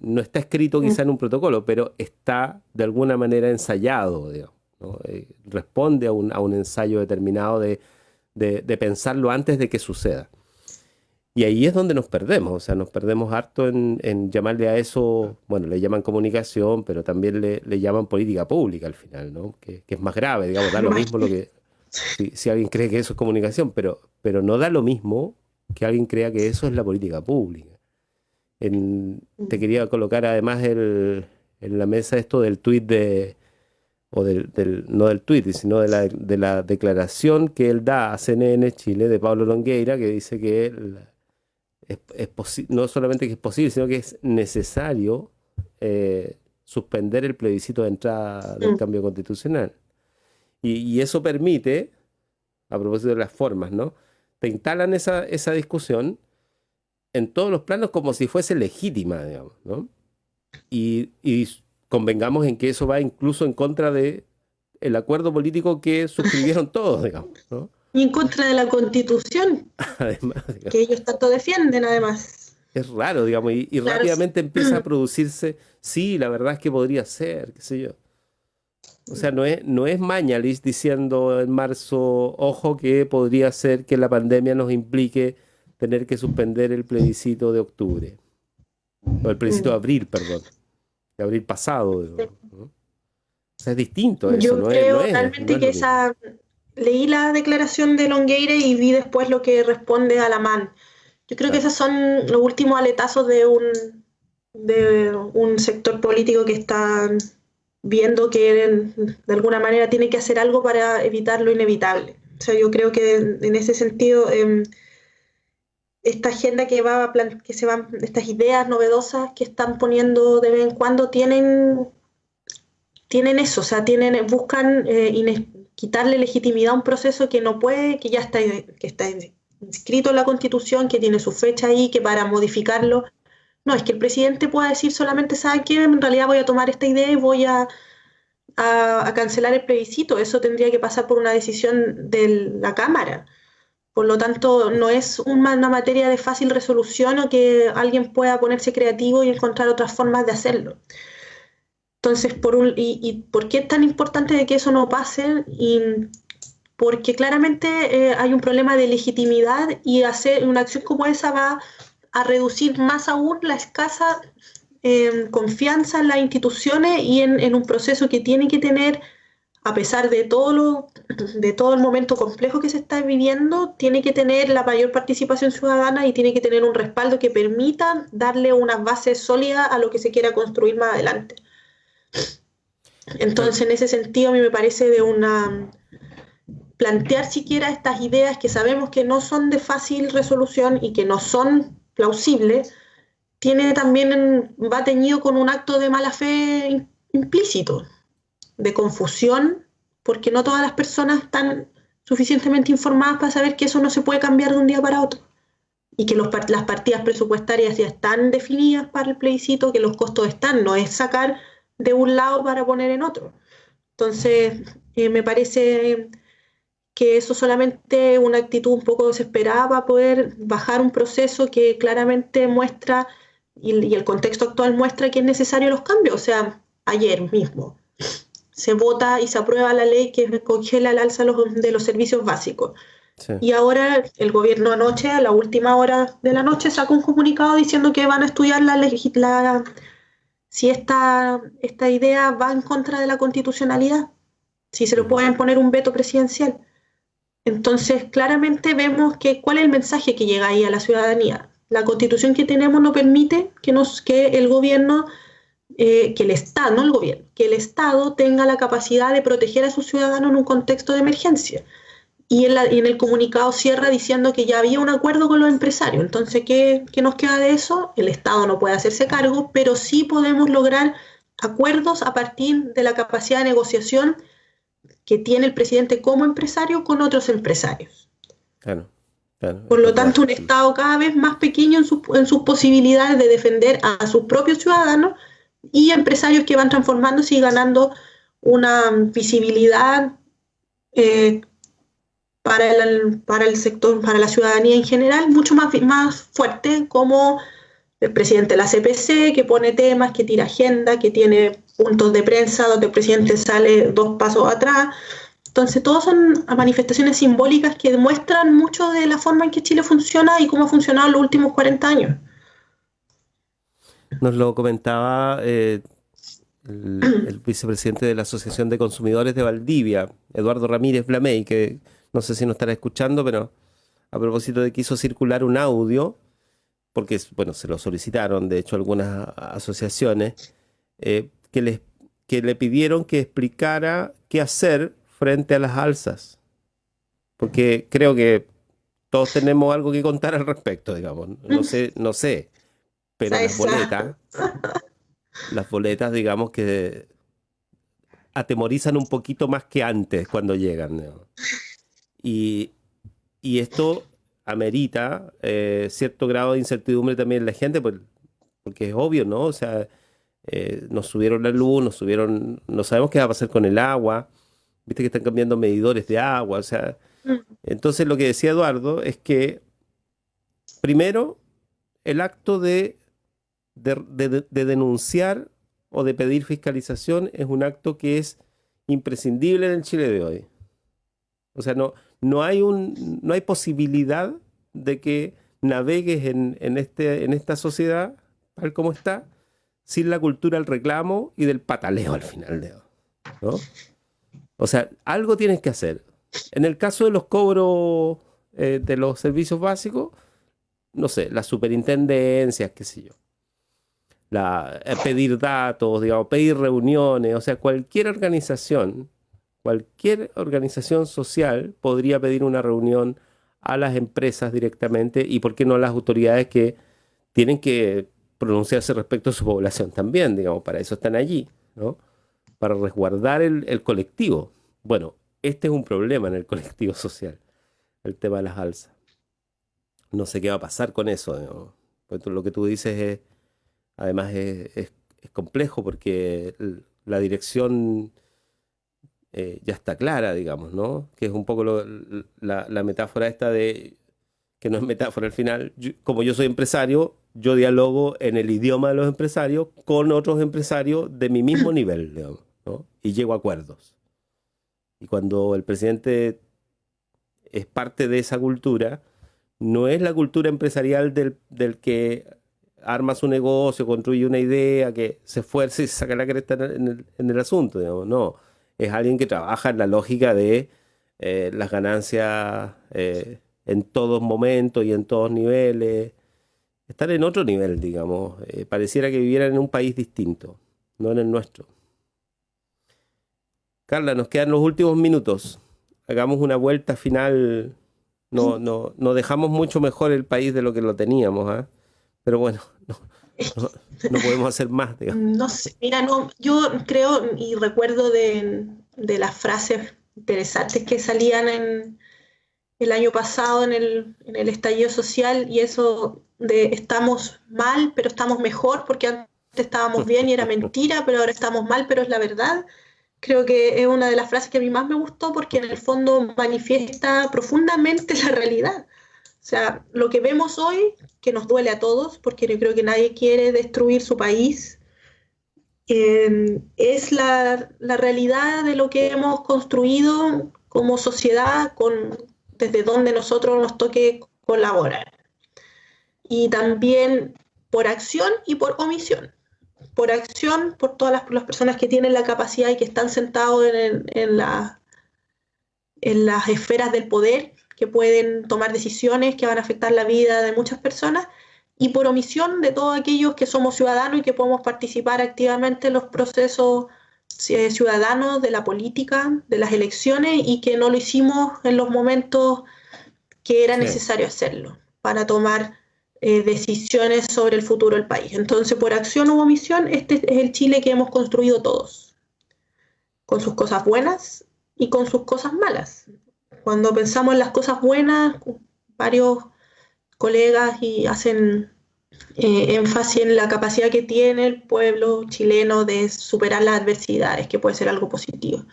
S1: no está escrito quizá en un protocolo, pero está de alguna manera ensayado, digamos, ¿no? Responde a un ensayo determinado de pensarlo antes de que suceda. Y ahí es donde nos perdemos, o sea, nos perdemos harto en llamarle a eso, bueno, le llaman comunicación, pero también le llaman política pública al final, ¿no? Que es más grave, digamos, da lo mismo lo que, si alguien cree que eso es comunicación, pero no da lo mismo que alguien crea que eso es la política pública. Te quería colocar además en la mesa esto del tuit de o no del tuit, sino de la declaración que él da a CNN Chile de Pablo Longueira, que dice que no solamente que es posible, sino que es necesario suspender el plebiscito de entrada del
S2: Mm.
S1: cambio constitucional. Y eso permite, a propósito de las formas, ¿no? Te instalan esa discusión en todos los planos como si fuese legítima, digamos, ¿no? Y convengamos en que eso va incluso en contra de el acuerdo político que suscribieron todos, digamos, ¿no?
S2: Y en contra de la Constitución,
S1: Además, digamos,
S2: que ellos tanto defienden, además.
S1: es raro, digamos, y
S2: Claro,
S1: rápidamente empieza a producirse, sí, la verdad es que podría ser, qué sé yo. O sea, no es Mañalich diciendo en marzo, ojo, que podría ser que la pandemia nos implique tener que suspender el plebiscito de octubre, o el plebiscito de
S2: mm.
S1: abril, perdón, de abril pasado, digo, ¿no? O sea, es distinto eso,
S2: Yo creo realmente
S1: no es
S2: que
S1: lo mismo.
S2: leí la declaración de Longueira y vi después lo que responde Alamán. Yo creo que
S1: Claro.
S2: esos son los últimos aletazos de un sector político que está viendo que de alguna manera tiene que hacer algo para evitar lo inevitable. O sea, yo creo que en ese sentido, esta agenda que se van, estas ideas novedosas que están poniendo de vez en cuando tienen eso, o sea, buscan quitarle legitimidad a un proceso que no puede, que está inscrito en la Constitución, que tiene su fecha ahí, que para modificarlo, no, es que el presidente pueda decir solamente, ¿sabe qué? En realidad voy a tomar esta idea y voy a cancelar el plebiscito. Eso tendría que pasar por una decisión de la Cámara. Por lo tanto, no es una materia de fácil resolución o que alguien pueda ponerse creativo y encontrar otras formas de hacerlo. Entonces, ¿y por qué es tan importante de que eso no pase? Y porque claramente hay un problema de legitimidad y hacer una acción como esa va a reducir más aún la escasa confianza en las instituciones y en un proceso que tiene que tener, a pesar de todo el momento complejo que se está viviendo, tiene que tener la mayor participación ciudadana y tiene que tener un respaldo que permita darle unas bases sólidas a lo que se quiera construir más adelante.
S1: Bueno,
S2: Entonces, en ese sentido, a mí me parece plantear siquiera estas ideas que sabemos que no son de fácil resolución y que no son plausibles, va teñido con un acto de mala fe implícito, de confusión, porque no todas las personas están suficientemente informadas para saber que eso no se puede cambiar de un día para otro y que las partidas presupuestarias ya están definidas para el plebiscito, que los costos están, no es sacar de un lado para poner en otro. Entonces, me parece que eso solamente es una actitud un poco desesperada para poder bajar un proceso que claramente muestra, y el contexto actual muestra que es necesario los cambios. O sea, ayer mismo se vota y se aprueba la ley que congela el alza de los servicios básicos.
S1: sí.
S2: Y ahora el gobierno anoche, a la última hora de la noche, sacó un comunicado diciendo que van a estudiar si esta idea va en contra de la constitucionalidad, si se le
S1: Ujú.
S2: pueden poner un veto presidencial. Entonces, claramente vemos cuál es el mensaje que llega ahí a la ciudadanía. La constitución que tenemos no permite que el gobierno, que el Estado, no el gobierno, que el Estado tenga la capacidad de proteger a sus ciudadanos en un contexto de emergencia. Y en el comunicado cierra diciendo que ya había un acuerdo con los empresarios. Entonces, ¿qué nos queda de eso? El Estado no puede hacerse cargo, pero sí podemos lograr acuerdos a partir de la capacidad de negociación que tiene el presidente como empresario con otros empresarios.
S1: Claro, claro,
S2: Por
S1: es
S2: lo
S1: verdad.
S2: tanto, un Estado cada vez más pequeño en sus posibilidades de defender a sus propios ciudadanos y empresarios que van transformándose y ganando una visibilidad eh, para el sector, para la ciudadanía en general, mucho más fuerte, como el presidente de la CPC, que pone temas, que tira agenda, que tiene puntos de prensa donde el presidente sale dos pasos atrás. Entonces, todas son manifestaciones simbólicas que demuestran mucho de la forma en que Chile funciona y cómo ha funcionado en los últimos 40 años.
S1: Nos lo comentaba el vicepresidente de la Asociación de Consumidores de Valdivia, Eduardo Ramírez Blamey, que no sé si nos estará escuchando, pero a propósito de que hizo circular un audio, porque, bueno, se lo solicitaron, de hecho, algunas asociaciones, que que le pidieron que explicara qué hacer frente a las alzas, porque creo que todos tenemos algo que contar al respecto, digamos. No sé, pero
S2: Esa.
S1: las boletas, digamos que atemorizan un poquito más que antes cuando llegan, ¿no? Y, y esto amerita cierto grado de incertidumbre también en la gente, porque es obvio, ¿no? O sea, nos subieron la luz, no sabemos qué va a pasar con el agua, viste que están cambiando medidores de agua, o sea, entonces lo que decía Eduardo es que primero el acto de denunciar o de pedir fiscalización es un acto que es imprescindible en el Chile de hoy. O sea, no hay posibilidad de que navegues en esta sociedad, tal como está, sin la cultura del reclamo y del pataleo al final, ¿no? O sea, algo tienes que hacer. En el caso de los cobros de los servicios básicos, no sé, las superintendencias, qué sé yo, pedir datos, digamos, pedir reuniones, o sea, cualquier organización social podría pedir una reunión a las empresas directamente y, ¿por qué no, a las autoridades que tienen que pronunciarse respecto a su población también, digamos, para eso están allí, ¿no? Para resguardar el colectivo. Bueno, este es un problema en el colectivo social, el tema de las alzas. No sé qué va a pasar con eso, digamos. Pues lo que tú dices además es complejo porque la dirección ya está clara, digamos, ¿no? Que es un poco la metáfora esta que no es metáfora al final. Como yo soy empresario, yo dialogo en el idioma de los empresarios con otros empresarios de mi mismo nivel, digamos, ¿no? Y llego a acuerdos. Y cuando el presidente es parte de esa cultura, no es la cultura empresarial del que arma su negocio, construye una idea, que se esfuerza y se saca la cresta en el asunto, digamos. No, es alguien que trabaja en la lógica de las ganancias en todos momentos y en todos niveles. Están en otro nivel, digamos. Pareciera que vivieran en un país distinto, no en el nuestro. Carla, nos quedan los últimos minutos. Hagamos una vuelta final. No dejamos mucho mejor el país de lo que lo teníamos, ¿ah? Pero bueno, no, no podemos hacer más, digamos.
S2: No sé, mira, no, yo creo y recuerdo de las frases interesantes que salían el año pasado en el estallido social y eso de estamos mal, pero estamos mejor porque antes estábamos bien y era mentira, pero ahora estamos mal, pero es la verdad. Creo que es una de las frases que a mí más me gustó porque en el fondo manifiesta profundamente la realidad. O sea, lo que vemos hoy, que nos duele a todos, porque yo creo que nadie quiere destruir su país, es la realidad de lo que hemos construido como sociedad, desde donde nosotros nos toque colaborar. Y también por acción y por omisión. Por acción, por todas las personas que tienen la capacidad y que están sentados en las esferas del poder, que pueden tomar decisiones que van a afectar la vida de muchas personas, y por omisión de todos aquellos que somos ciudadanos y que podemos participar activamente en los procesos ciudadanos de la política, de las elecciones, y que no lo hicimos en los momentos que era
S1: Sí.
S2: necesario hacerlo para tomar decisiones sobre el futuro del país. Entonces, por acción u omisión, este es el Chile que hemos construido todos, con sus cosas buenas y con sus cosas malas. Cuando pensamos en las cosas buenas, varios colegas y hacen énfasis en la capacidad que tiene el pueblo chileno de superar las adversidades, que puede ser algo positivo.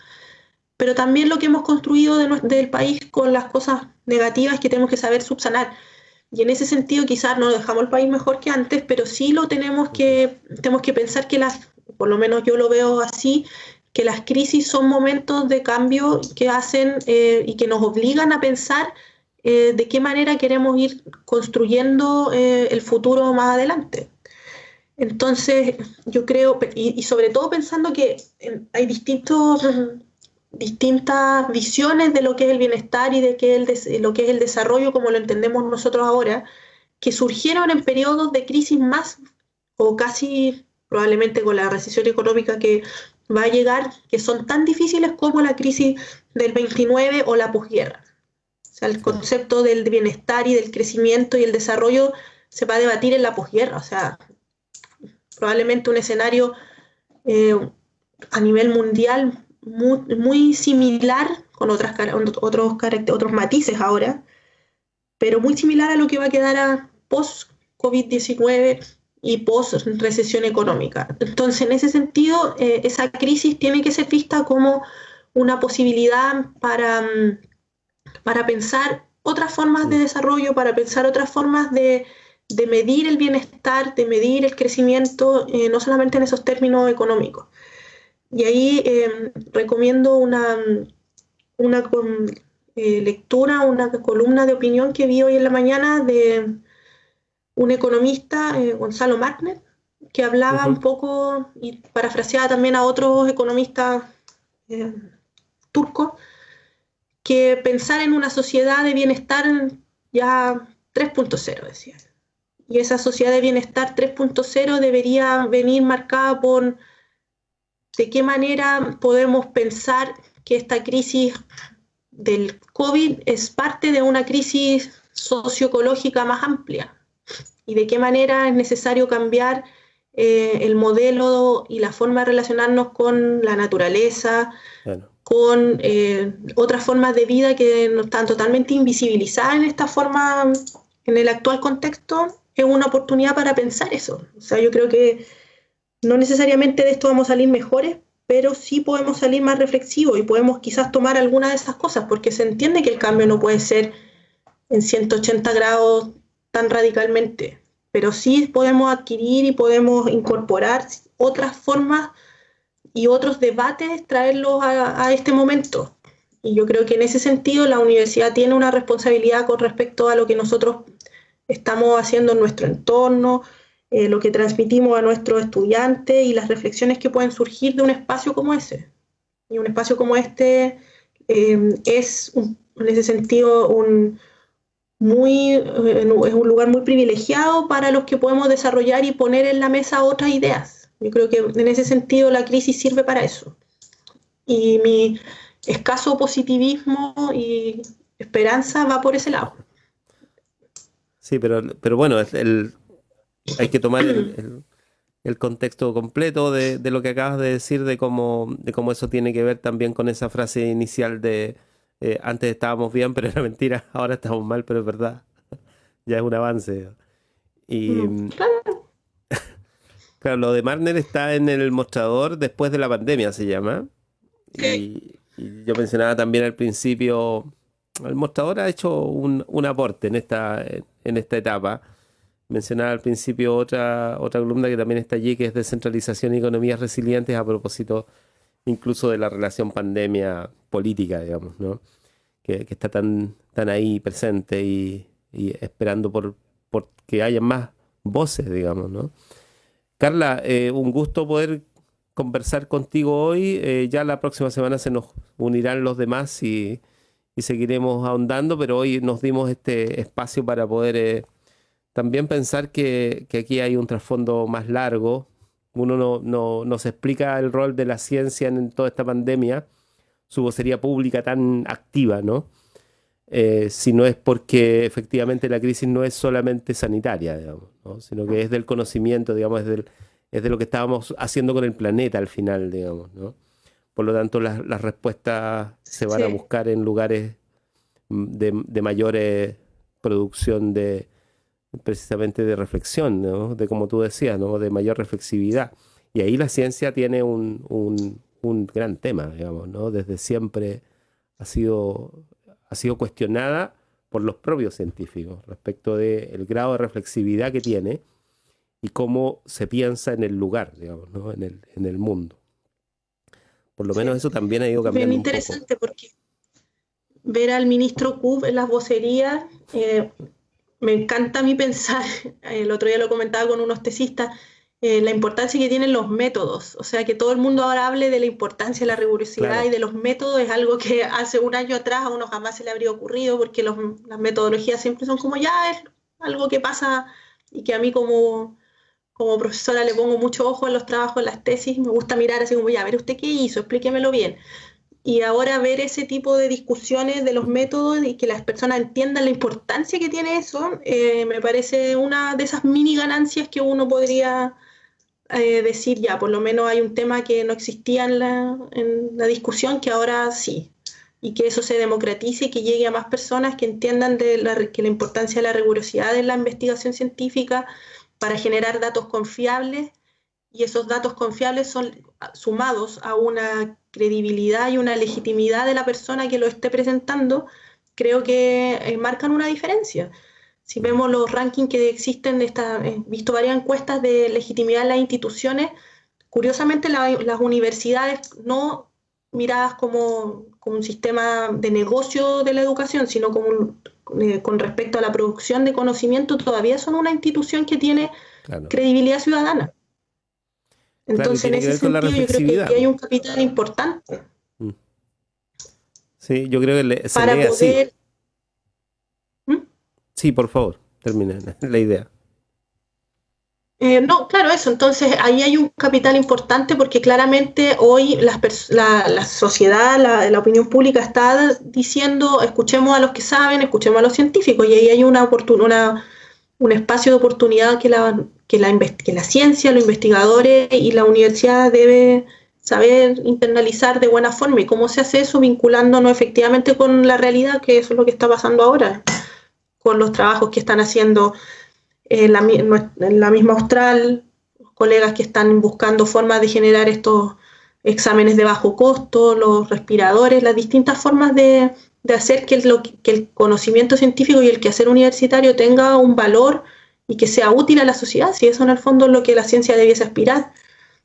S2: Pero también lo que hemos construido del país con las cosas negativas que tenemos que saber subsanar. Y en ese sentido quizás no dejamos el país mejor que antes, pero sí lo tenemos que pensar que por lo menos yo lo veo así, que las crisis son momentos de cambio que hacen y que nos obligan a pensar de qué manera queremos ir construyendo el futuro más adelante. Entonces, yo creo, y sobre todo pensando que hay distintas visiones de lo que es el bienestar y de lo que es el desarrollo como lo entendemos nosotros ahora, que surgieron en periodos de crisis más o casi probablemente con la recesión económica que va a llegar que son tan difíciles como la crisis del 29 o la posguerra. O sea, el
S1: Claro.
S2: concepto del bienestar y del crecimiento y el desarrollo se va a debatir en la posguerra. O sea, probablemente un escenario eh, a nivel mundial muy similar, con otros matices ahora, pero muy similar a lo que va a quedar a post-COVID-19 y post-recesión económica. Entonces, en ese sentido, esa crisis tiene que ser vista como una posibilidad para pensar otras formas de
S1: Mm.
S2: desarrollo, para pensar otras formas de medir el bienestar, de medir el crecimiento, no solamente en esos términos económicos. Y ahí recomiendo una lectura, una columna de opinión que vi hoy en la mañana de un economista, Gonzalo Martner, que hablaba un
S1: Ujú.
S2: poco y parafraseaba también a otros economistas eh, turcos, que pensar en una sociedad de bienestar ya 3.0, decía. Y esa sociedad de bienestar 3.0 debería venir marcada por de qué manera podemos pensar que esta crisis del COVID es parte de una crisis socioecológica más amplia y de qué manera es necesario cambiar el modelo y la forma de relacionarnos con la naturaleza,
S1: Claro.
S2: con otras formas de vida que no están totalmente invisibilizadas en esta forma, en el actual contexto, es una oportunidad para pensar eso. O sea, yo creo que no necesariamente de esto vamos a salir mejores, pero sí podemos salir más reflexivos y podemos quizás tomar alguna de esas cosas, porque se entiende que el cambio no puede ser en 180 grados tan radicalmente, pero sí podemos adquirir y podemos incorporar otras formas y otros debates, traerlos a este momento. Y yo creo que en ese sentido la universidad tiene una responsabilidad con respecto a lo que nosotros estamos haciendo en nuestro entorno, lo que transmitimos a nuestros estudiantes y las reflexiones que pueden surgir de un espacio como ese. Y un espacio como este en ese sentido es un lugar muy privilegiado para los que podemos desarrollar y poner en la mesa otras ideas. Yo creo que en ese sentido la crisis sirve para eso. Y mi escaso positivismo y esperanza va por ese lado.
S1: Sí, pero bueno, hay que tomar el contexto completo de lo que acabas de decir, de cómo eso tiene que ver también con esa frase inicial de antes estábamos bien, pero era mentira, ahora estamos mal, pero es verdad, ya es un avance. Y
S2: Claro,
S1: claro, lo de Marner está en el mostrador después de la pandemia, se llama.
S2: sí.
S1: Y yo mencionaba también al principio, el mostrador ha hecho un aporte en esta etapa. Mencionaba al principio otra columna que también está allí, que es descentralización y economías resilientes, a propósito incluso de la relación pandemia política, digamos, ¿no? Que está tan ahí presente y esperando por que haya más voces, digamos, ¿no? Carla, un gusto poder conversar contigo hoy. Ya la próxima semana se nos unirán los demás y seguiremos ahondando, pero hoy nos dimos este espacio para poder también pensar que aquí hay un trasfondo más largo. Uno no se explica el rol de la ciencia en toda esta pandemia, su vocería pública tan activa, ¿no? Si no es porque efectivamente la crisis no es solamente sanitaria, digamos, ¿no? Sino que es del conocimiento, digamos, es de lo que estábamos haciendo con el planeta al final, digamos, ¿no? Por lo tanto, las respuestas se van a
S2: Sí.
S1: buscar en lugares de mayor producción precisamente de reflexión, ¿no? De como tú decías, ¿no? De mayor reflexividad. Y ahí la ciencia tiene un gran tema, digamos, ¿no? Desde siempre ha sido, ha sido cuestionada por los propios científicos respecto del grado de reflexividad que tiene y cómo se piensa en el lugar, digamos, ¿no? En el mundo. Por lo
S2: Sí.
S1: menos eso también ha ido
S2: Es bien
S1: cambiando un poco.
S2: interesante porque ver al ministro Kub en las vocerías, me encanta a mí pensar, el otro día lo comentaba con unos tesistas, la importancia que tienen los métodos. O sea, que todo el mundo ahora hable de la importancia de la rigurosidad y
S1: Claro,
S2: de los métodos es algo que hace un año atrás a uno jamás se le habría ocurrido porque las metodologías siempre son como ya es algo que pasa y que a mí como profesora le pongo mucho ojo en los trabajos, en las tesis, me gusta mirar así como, ya, a ver, ¿usted qué hizo? Explíquemelo bien. Y ahora ver ese tipo de discusiones de los métodos y que las personas entiendan la importancia que tiene eso, me parece una de esas mini ganancias que uno podría decir, ya, por lo menos hay un tema que no existía en la discusión, que ahora sí, y que eso se democratice y que llegue a más personas que entiendan que la importancia de la rigurosidad de la investigación científica para generar datos confiables, y esos datos confiables son sumados a una credibilidad y una legitimidad de la persona que lo esté presentando, creo que marcan una diferencia. Si vemos los rankings que existen, he visto varias encuestas de legitimidad en las instituciones, curiosamente las universidades no miradas como un sistema de negocio de la educación, sino con respecto a la producción de conocimiento, todavía son una institución que tiene
S1: Claro.
S2: credibilidad ciudadana.
S1: Claro, y
S2: Entonces, en
S1: tiene que
S2: ese
S1: ver con la
S2: sentido, yo creo que
S1: reflexividad.
S2: aquí hay un capital importante
S1: Mm. Sí, yo creo que se
S2: para
S1: lee así.
S2: poder... ¿Mm?
S1: Sí, por favor, termina la idea.
S2: No, claro, eso. Entonces, ahí hay un capital importante porque claramente hoy la sociedad, la opinión pública está diciendo, escuchemos a los que saben, escuchemos a los científicos, y ahí hay un espacio de oportunidad que la ciencia, los investigadores y la universidad debe saber internalizar de buena forma. ¿Y cómo se hace eso? Vinculándonos efectivamente con la realidad, que eso es lo que está pasando ahora, con los trabajos que están haciendo en la misma Austral, colegas que están buscando formas de generar estos exámenes de bajo costo, los respiradores, las distintas formas de hacer que el conocimiento científico y el quehacer universitario tenga un valor y que sea útil a la sociedad, si eso en el fondo es lo que la ciencia debiese aspirar.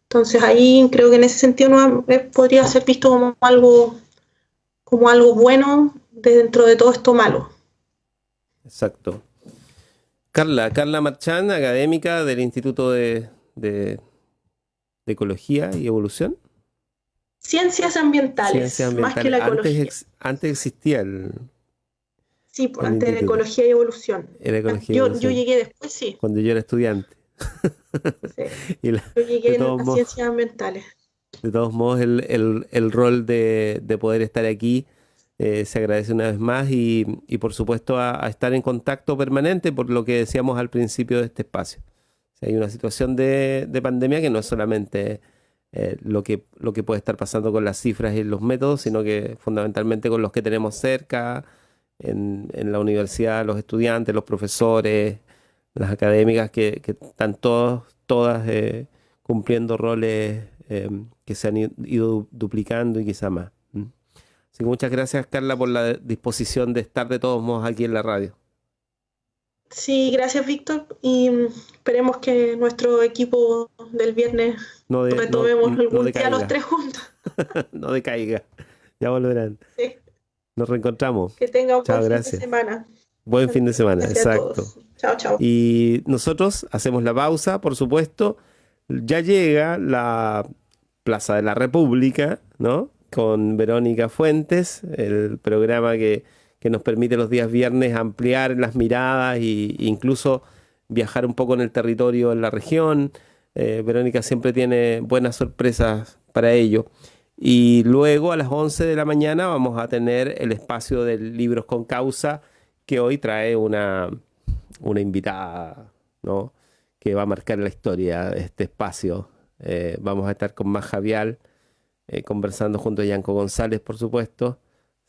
S2: Entonces ahí creo que en ese sentido podría ser visto como algo bueno dentro de todo esto malo.
S1: Exacto. Carla Marchán, académica del Instituto de Ecología y Evolución.
S2: Ciencias
S1: Ciencias
S2: ambientales, más que
S1: ambientales.
S2: la ecología.
S1: Antes existía
S2: Sí, pues,
S1: el
S2: antes de
S1: instituto,
S2: ecología y evolución.
S1: era Ecología y
S2: Yo
S1: Evolución,
S2: llegué después, sí.
S1: cuando yo era estudiante.
S2: Sí.
S1: Y
S2: Yo
S1: de
S2: llegué
S1: todos
S2: a
S1: modos,
S2: ciencias ambientales.
S1: de todos modos el rol de poder estar aquí se agradece una vez más y por supuesto a estar en contacto permanente por lo que decíamos al principio de este espacio. O sea, hay una situación de pandemia que no es solamente lo que puede estar pasando con las cifras y los métodos, sino que fundamentalmente con los que tenemos cerca, en la universidad, los estudiantes, los profesores, las académicas que están todas cumpliendo roles que se han ido duplicando y quizá más. ¿Mm? Así que muchas gracias, Carla, por la disposición de estar de todos modos aquí en la radio.
S2: Sí, gracias, Víctor. Y esperemos que nuestro equipo del viernes
S1: No,
S2: retomemos
S1: no
S2: algún día los
S1: decaiga,
S2: tres juntos.
S1: no decaiga. Ya volverán.
S2: Sí.
S1: Nos reencontramos.
S2: Que tenga un buen
S1: Chao,
S2: fin de
S1: gracias.
S2: semana.
S1: Buen fin de semana,
S2: Gracias a
S1: exacto.
S2: todos. Chao, chao.
S1: Y nosotros hacemos la pausa, por supuesto. Ya llega la Plaza de la República, ¿no? Con Verónica Fuentes, el programa que nos permite los días viernes ampliar las miradas e incluso viajar un poco en el territorio, en la región. Verónica siempre tiene buenas sorpresas para ello. Y luego a las 11 de la mañana vamos a tener el espacio de Libros con Causa, que hoy trae una invitada, ¿no? Que va a marcar la historia de este espacio. Vamos a estar con Maja Vial, conversando junto a Yanko González, por supuesto.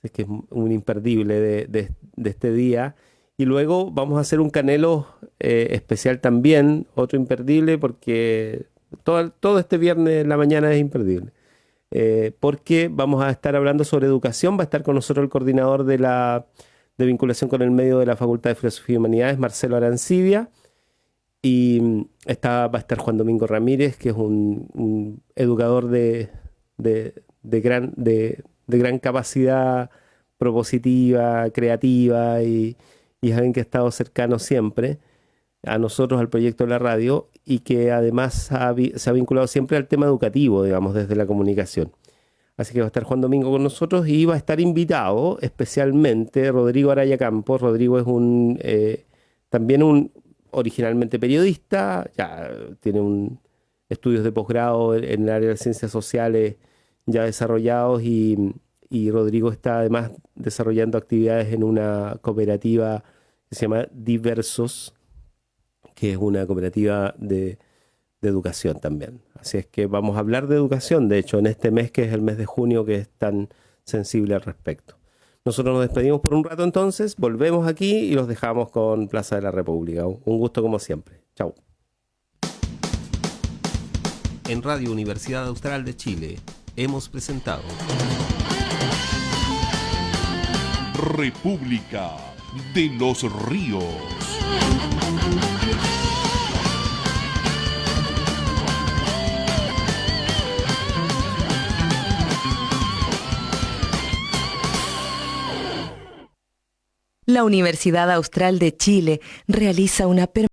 S1: Es que es un imperdible de este día. Y luego vamos a hacer un Canelo especial también, otro imperdible, porque todo este viernes en la mañana es imperdible. Porque vamos a estar hablando sobre educación. Va a estar con nosotros el coordinador de vinculación con el medio de la Facultad de Filosofía y Humanidades, Marcelo Arancibia. Y va a estar Juan Domingo Ramírez, que es un educador de gran capacidad propositiva, creativa y es alguien que ha estado cercano siempre a nosotros, al proyecto de la radio, y que además se ha vinculado siempre al tema educativo, digamos, desde la comunicación. Así que va a estar Juan Domingo con nosotros y va a estar invitado especialmente Rodrigo Araya Campos. Rodrigo es también originalmente periodista, ya tiene estudios de posgrado en el área de ciencias sociales ya desarrollados y Rodrigo está además desarrollando actividades en una cooperativa que se llama Diversos, que es una cooperativa de educación también. Así es que vamos a hablar de educación, de hecho, en este mes que es el mes de junio, que es tan sensible al respecto. Nosotros nos despedimos por un rato entonces, volvemos aquí y los dejamos con Plaza de la República. Un gusto como siempre. Chau. En Radio Universidad Austral de Chile hemos presentado
S3: República de los Ríos.
S4: La Universidad Austral de Chile realiza una